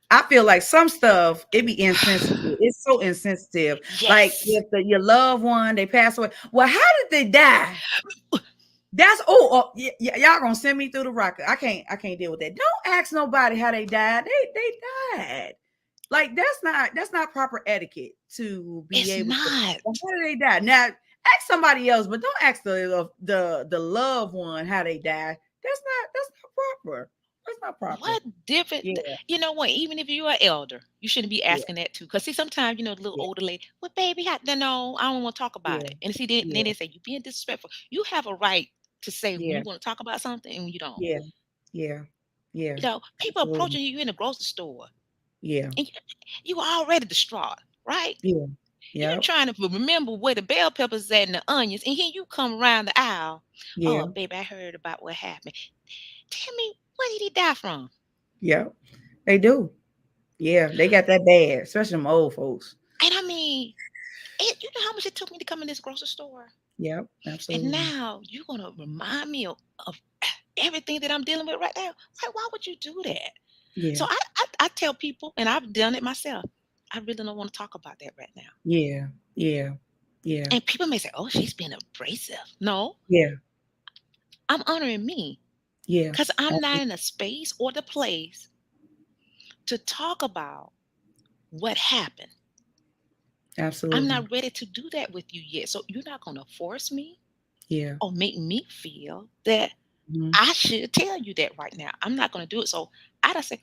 I feel like some stuff it be insensitive. It's so insensitive. Like Yes. if your loved one they pass away. Well, how did they die? That's y'all gonna send me through the rocket. I can't deal with that. Don't ask nobody how they died. They died. Like that's not proper etiquette to be It's able to. Well, not. how did they die? Now ask somebody else, but don't ask the loved one how they died. That's not proper. That's not proper. What different? Yeah, You know what? Even if you're an elder, you shouldn't be yeah, asking that too. Because see, sometimes the little yeah, older lady, well, baby, no, I don't want to talk about yeah, it. And see, then yeah, they say you being disrespectful. You have a right to say when yeah, you want to talk about something and when you don't. yeah, yeah, yeah. People Absolutely. approaching you in the grocery store, Yeah, and you already distraught, right? yeah, You yeah, trying to remember where the bell peppers at and the onions, and here you come around the aisle. yeah, Oh, baby, I heard about what happened. Tell me, where did he die from? yeah. They do. Yeah, they got that bad, especially them old folks. And I mean, you know how much it took me to come in this grocery store? Yep, And absolutely. now you're gonna remind me of everything that I'm dealing with right now. Like, why would you do that? Yeah, So I tell people, and I've done it myself. I really don't want to talk about that right now. yeah, yeah, yeah, And people may say, "Oh, she's being abrasive." No, yeah, I'm honoring me yeah. because I'm not Absolutely. in a space or the place to talk about what happened. I'm Absolutely. not ready to do that with you yet. So you're not going to force me Yeah. or make me feel that Mhm. I should tell you that right now. I'm not going to do it. So I just say,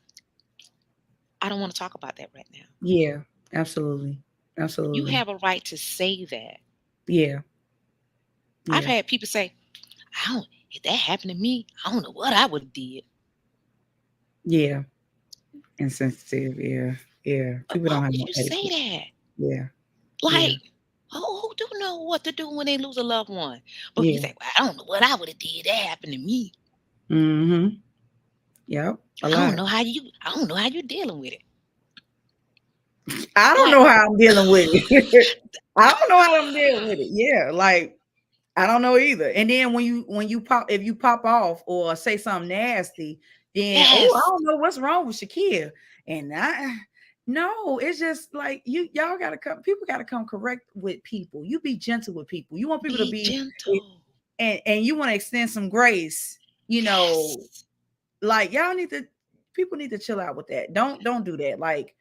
I don't want to talk about that right now. Yeah. Absolutely. You Absolutely. have a right to say that. Yeah. I've Yeah. had people say, if that happened to me, I don't know what I would have did. Yeah. Insensitive. Yeah. Yeah. But People why don't have would no you say etiquette. that? Yeah. Yeah. Like, who do know what to do when they lose a loved one? But if you Yeah. say, well, I don't know what I would have did. That happened to me. Mm-hmm. Yep. A lot. I don't know how you dealing with it. I don't Like, know how I'm dealing with it. I don't know how I'm dealing with it. Yeah. Like I don't know either. And then when you pop if you pop off or say something nasty, then I yes. don't know what's wrong with Shakir. And I no, it's just like y'all gotta come, people gotta come correct with people. You be gentle with people. You want people to Be be gentle. and you want to extend some grace, Yes. like y'all need to people need to chill out with that. Don't do that. Like,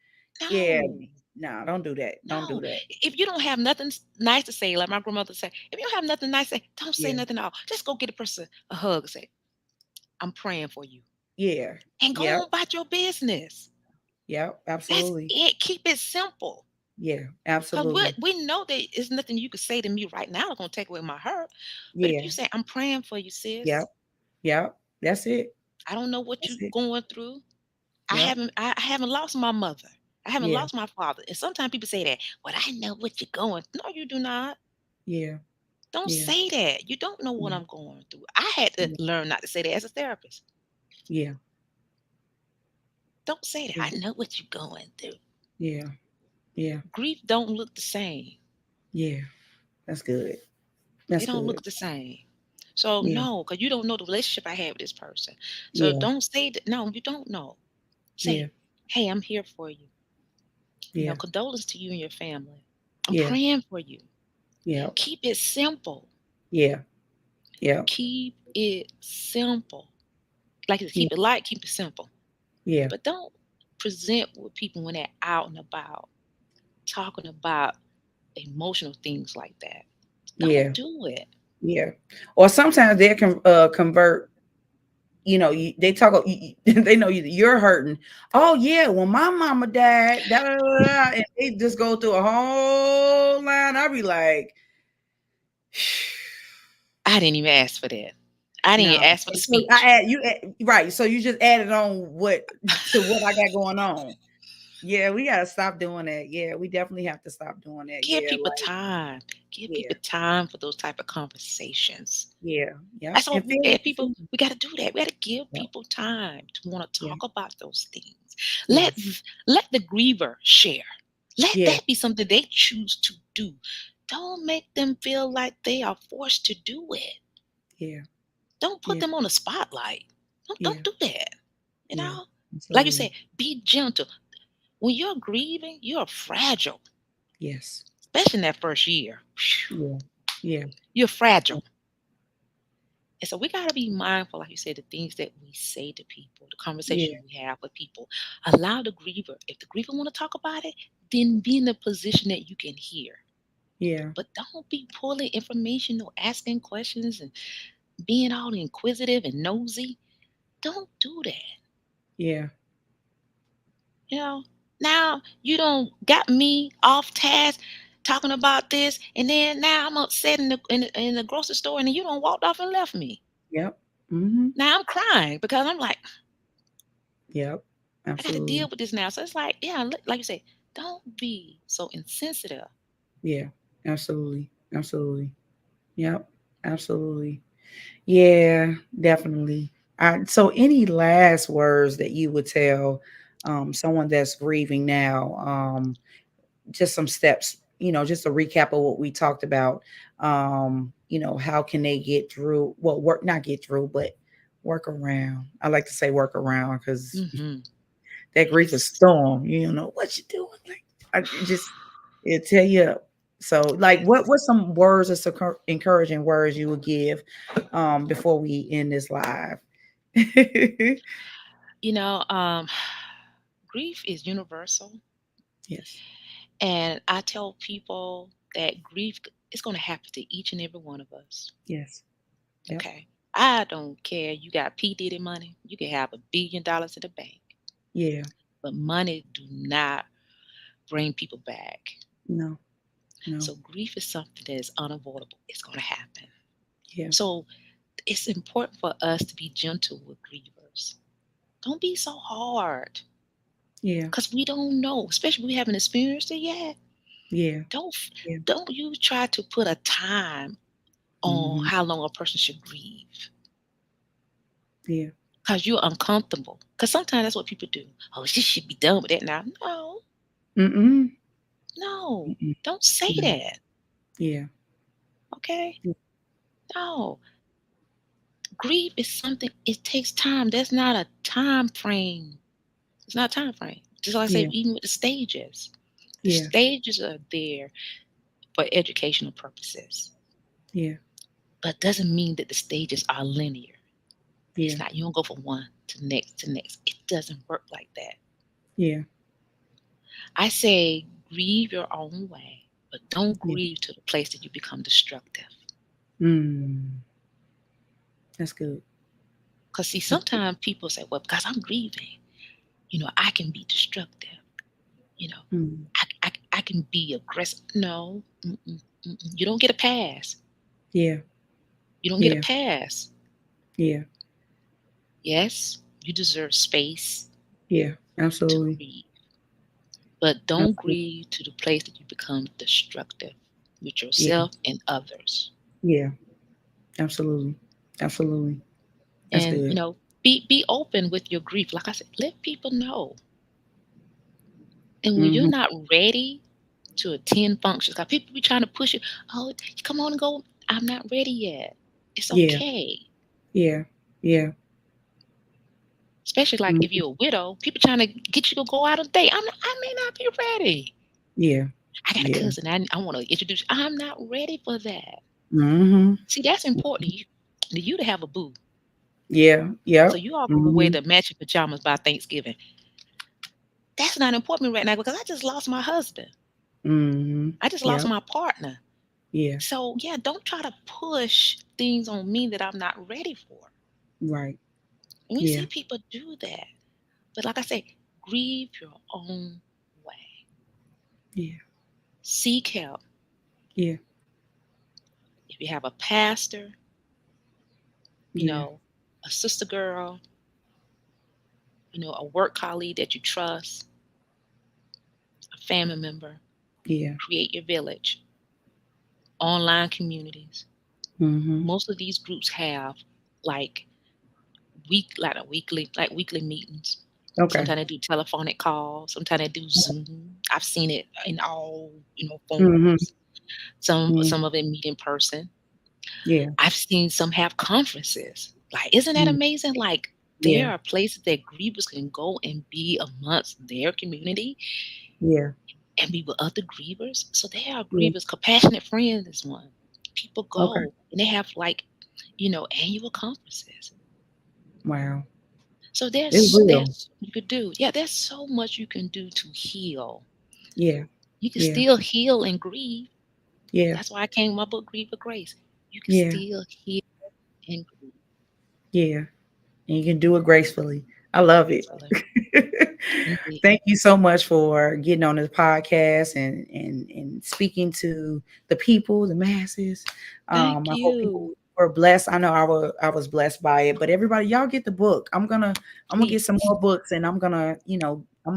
yeah, No. no, don't do that. Don't do No. that. If you don't have nothing nice to say, like my grandmother said, if you don't have nothing nice to say, don't say Yeah, nothing at all. Just go get a person a hug and say, I'm praying for you. yeah, And go yep, on about your business. Yep. That's Absolutely. it. Keep it simple. Yeah. Because Absolutely. we know that it's nothing you could say to me right now that's going to take away my hurt. But if you Yeah. say, I'm praying for you, sis, Yep. Yep. That's it. I don't know what That's you're it. going through. Yep. I haven't lost my mother. I haven't Yeah. lost my father. And sometimes people say that, well, I know what you're going. No, you do not. Yeah. Don't Yeah. say that. You don't know what Yeah. I'm going through. I had to Yeah. learn not to say that as a therapist. Yeah. Don't say that. Yeah. I know what you're going through. Yeah. Yeah. Grief don't look the same. Yeah. That's good. They That's don't good. look the same. So Yeah. no, because you don't know the relationship I have with this person. So Yeah. don't say that. No, you don't know. Yeah. Say, hey, I'm here for you. Yeah. Condolence to you and your family. I'm Yeah. praying for you. Yeah. Keep it simple. Yeah. Yeah. Keep it simple. Like I said, Yeah. keep it light, keep it simple. Yeah. But don't present with people when they're out and about talking about emotional things like that. Don't Yeah. do it. Yeah. Or sometimes they can convert. They talk. They know you're hurting. Oh yeah, when my mama died, da, da, da, da, and they just go through a whole line. I'll be like, I didn't even ask for that. I didn't no. even ask for the So speech. right. So you just added on what I got going on. Yeah, we gotta stop doing that. Yeah, we definitely have to stop doing that. Give Yeah, people like time. Give yeah, people time for those type of conversations. yeah, yeah, That's and what people, feel, we got to do that. We got to give yeah, people time to want to yeah, talk about those things. yeah, Let the griever share. Let yeah, that be something they choose to do. Don't make them feel like they are forced to do it. yeah, Don't put yeah, them on a spotlight. Don't yeah, do that. You yeah, know? Like you said, absolutely. be gentle. When you're grieving, you're fragile, Yes. especially in that first year. Phew, Yeah. Yeah. you're Yeah. fragile. And so we got to be mindful, like you said, the things that we say to people, the Yeah. conversations we have with people. Allow the griever, if the griever want to talk about it, then be in a position that you can hear. Yeah. But don't be pulling information or asking questions and being all inquisitive and nosy. Don't do that. Yeah. You know, now you don't got me off task talking about this, and then now I'm upset in the grocery store, and then you don't walked off and left me. Yep. Mhm. Now I'm crying because I'm like, Yep. I got to deal Absolutely. with this now. So it's like, yeah, like you say, don't be so insensitive. Yeah. Absolutely. Absolutely. Yep. Absolutely. Yeah, definitely. So any last words that you would tell someone that's grieving now? Just some steps, just a recap of what we talked about. How can they get through, well, work, not get through, but work around. I like to say work around because Hmm. that grief is Yes, storm. You don't know what you're doing. Like it tell you up. So like yes. what's some words or some encouraging words you would give before we end this live? You know, um, grief is universal, Yes. and I tell people that grief is going to happen to each and every one of us. Yes. Yep. Okay, I don't care. You got P Diddy money. You can have $1 billion in the bank, Yeah. but money do not bring people back. No. No. So grief is something that is unavoidable. It's going to happen. Yeah. So it's important for us to be gentle with grievers. Don't be so hard Yeah. because we don't know, especially we haven't experienced it yet. Yeah. Don't Yeah. don't you try to put a time on Hmm. how long a person should grieve Yeah. because you're uncomfortable. Because sometimes that's what people do. Oh, she should be done with that now. No, Mm-mm. no, Mm-mm. don't say No. that. Yeah. Okay, no. Grief is something. It takes time. That's not a time frame. It's not a time frame. Just like I say, Yeah. even with the stages. The Yeah. stages are there for educational purposes, Yeah. but doesn't mean that the stages are linear. It's Yeah. not, you don't go from one to next to next. It doesn't work like that. Yeah. I say grieve your own way, but don't Yeah. grieve to the place that you become destructive. Mm. That's good. Because see, That's good. sometimes people say, well, because I'm grieving. I can be destructive. You know, Mm. I can be aggressive. No, you don't get a pass. Yeah. You don't get a Yeah. pass. Yeah. Yes, you deserve space Yeah. to Absolutely. grieve, but don't Absolutely. grieve to the place that you become destructive with Yeah. yourself and others. Yeah. Absolutely. Absolutely. That's And good. be open with your grief. Like I said, let people know. And when you're Hmm. not ready to attend functions, because people be trying to push you, oh, come on and go. I'm not ready yet. It's Yeah. okay. Yeah. Yeah. Especially like if Hmm. you're a widow, people trying to get you to go out on a date. I may not be ready. Yeah. I got a Yeah. cousin. I want to introduce you. I'm not ready for that. Hmm. See, that's important to you to have a boo. Yeah. So Yep. you all can wear Hmm. the matching pajamas by Thanksgiving. That's not important right now because I just lost my husband. Hmm. I just lost Yep. my partner. Yeah. So yeah, don't try to push things on me that I'm not ready for. Right. And we Yeah. see people do that. But like I say, grieve your own way. Yeah. Seek help. Yeah. If you have a pastor, you Yeah. know, a sister girl, a work colleague that you trust, a family member, Yeah. create your village, online communities. Hmm. Most of these groups have like weekly meetings. Okay. Sometimes they do telephonic calls. Sometimes they do Zoom. I've seen it in all Hmm. forms. Some Hmm. some of it meet in person. Yeah. I've seen some have conferences. Like, isn't that Mm. amazing? Like, there Yeah. are places that grievers can go and be amongst their community Yeah. and be with other grievers. So they are Yeah. grievers. Compassionate Friends is one. People Okay. go and they have like, annual conferences. Wow. So It's real. there's you could do. Yeah, there's so much you can do to heal. Yeah. You can Yeah. still heal and grieve. Yeah. That's why I came with my book, Grieve with Grace. You can Yeah. still heal and grieve Yeah. And you can do it gracefully. I love it. gracefully. Indeed. Thank you so much for getting on this podcast and speaking to the people, the masses. Thank I hope you. people were blessed. I know I was blessed by it. But everybody, y'all get the book. I'm gonna get some Please. more books and I'm gonna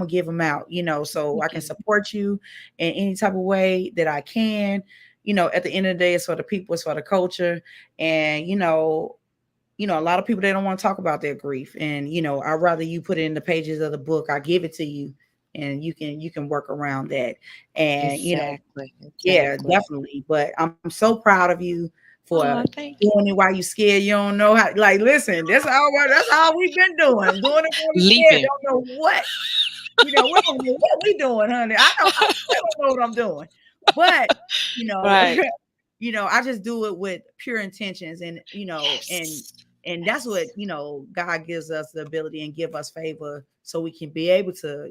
give them out. So I Thank can you. support you in any type of way that I can. At the end of the day, it's for the people, it's for the culture, and a lot of people they don't want to talk about their grief, and I'd rather you put it in the pages of the book. I give it to you, and you can work around that. And Exactly. yeah, Exactly. definitely. But I'm so proud of you for Oh, thank you. doing it while you scared. You don't know how. Like, listen, that's all we've been doing it while we scared. Leaping. Don't know what. We don't know what we doing, honey. I still don't know what I'm doing. But, you know, Right. I just do it with pure intentions, and and Yes. that's what Yes. God gives us the ability and give us favor so we can be able to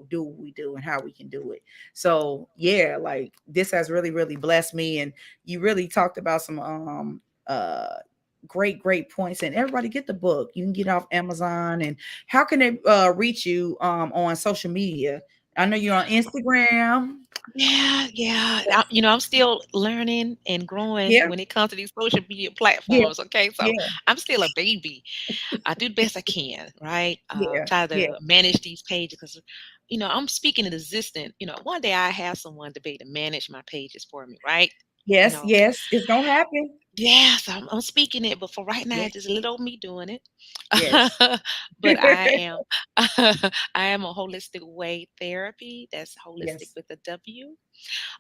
do what we do and how we can do it. So yeah, like this has really really blessed me, and you really talked about some great points. And everybody get the book. You can get it off Amazon. And how can they reach you on social media? I know you're on Instagram. Yeah, yeah. I'm still learning and growing Yeah, when it comes to these social media yeah, platforms. Okay, so yeah, I'm still a baby. I do the best I can, right? yeah, Try yeah. to manage these pages because, I'm speaking in existent. One day I have someone to be able to manage my pages for me, right? You Yes, know, yes, it's gonna happen. yes, I'm speaking it, but for right now, Yeah, it's just little me doing it. yes. But I am, I am a holistic way therapy. That's holistic Yes, with a W. yes.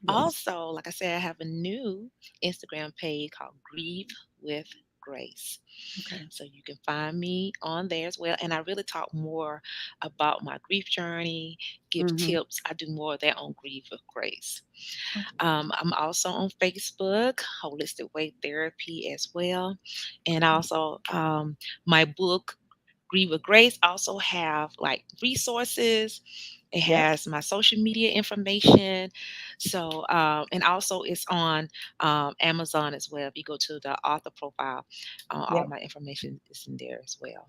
Also, like I said, I have a new Instagram page called Grieve with Grace. Okay, So you can find me on there as well. And I really talk more about my grief journey, give mm-hmm. tips. I do more of that on Grieve with Grace. Okay. I'm also on Facebook, Holistic Way Therapy as well. And also, my book, Grieve with Grace, also have like resources. It Yep, has my social media information. So, and also it's on Amazon as well. If you go to the author profile, all yep. my information is in there as well.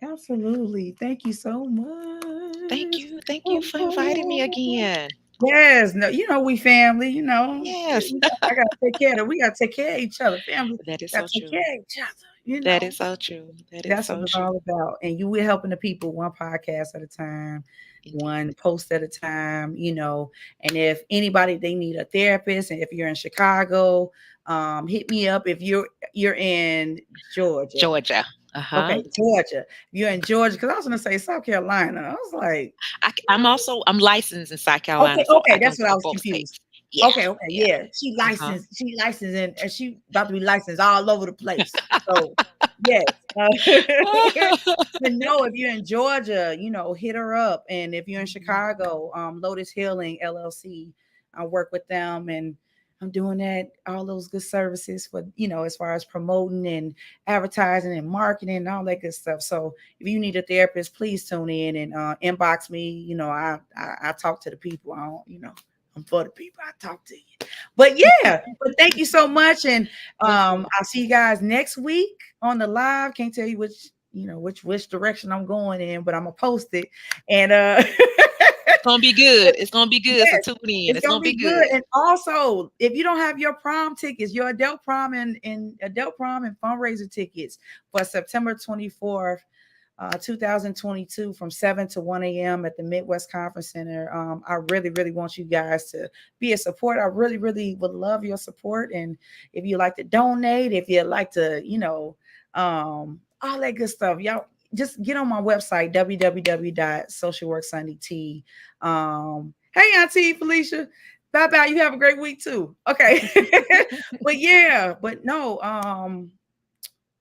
Absolutely. Thank you so much. Thank you for inviting me again. Yes, no, we family, Yes, I gotta take care of we gotta take care of each other. Family that is gotta so take true. care of each other, That is so true. That is That's what so it's true. all about. And we're helping the people one podcast at a time, Indeed. one post at a time. And if anybody they need a therapist, and if you're in Chicago, hit me up. If you're in Georgia. Georgia. Okay, Uh-huh. Georgia. If you're in Georgia, because I was gonna say South Carolina. I was like, I'm licensed in South okay, Carolina, so I okay, can that's go what I to was both confused. states. Yeah, Okay, okay, yeah. yeah. She Uh-huh. licensed, and she about to be licensed all over the place. So yes. But no, if you're in Georgia, hit her up. And if you're in Mhm. Chicago, Lotus Healing LLC, I work with them, and I'm doing that, all those good services for, as far as promoting and advertising and marketing and all that good stuff. So if you need a therapist, please tune in and inbox me. I talk to the people. I don't, I'm for the people. I talk to you. But yeah, but thank you so much. And Thank you. I'll see you guys next week on the live. Can't tell you which direction I'm going in, but I'm gonna post it. And It's gonna be good. It's gonna be good. So yes, tune in. it's It's gonna gonna be be good. good. And also, if you don't have your prom tickets, your adult prom and adult prom and fundraiser tickets for September 24th, 2022, from 7 to 1 a.m. at the Midwest Conference Center. I really, really want you guys to be a support. I really, really would love your support. And if you like to donate, if you like to, all that good stuff, y'all just get on my website, www.socialworksunnyt. Hey, Auntie Felicia. Bye bye. You have a great week too. Okay. But yeah, but no,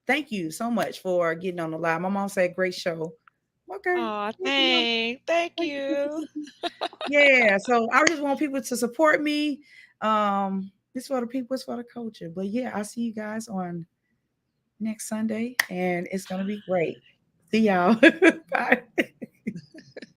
thank you so much for getting on the live. My mom said great show. Okay. Oh, Thank you, Mom. thank Thank you, thank you, you. thank you. Yeah. So I just want people to support me. It's for the people, it's for the culture. But yeah, I'll see you guys on next Sunday, and it's gonna be great. See y'all. Bye.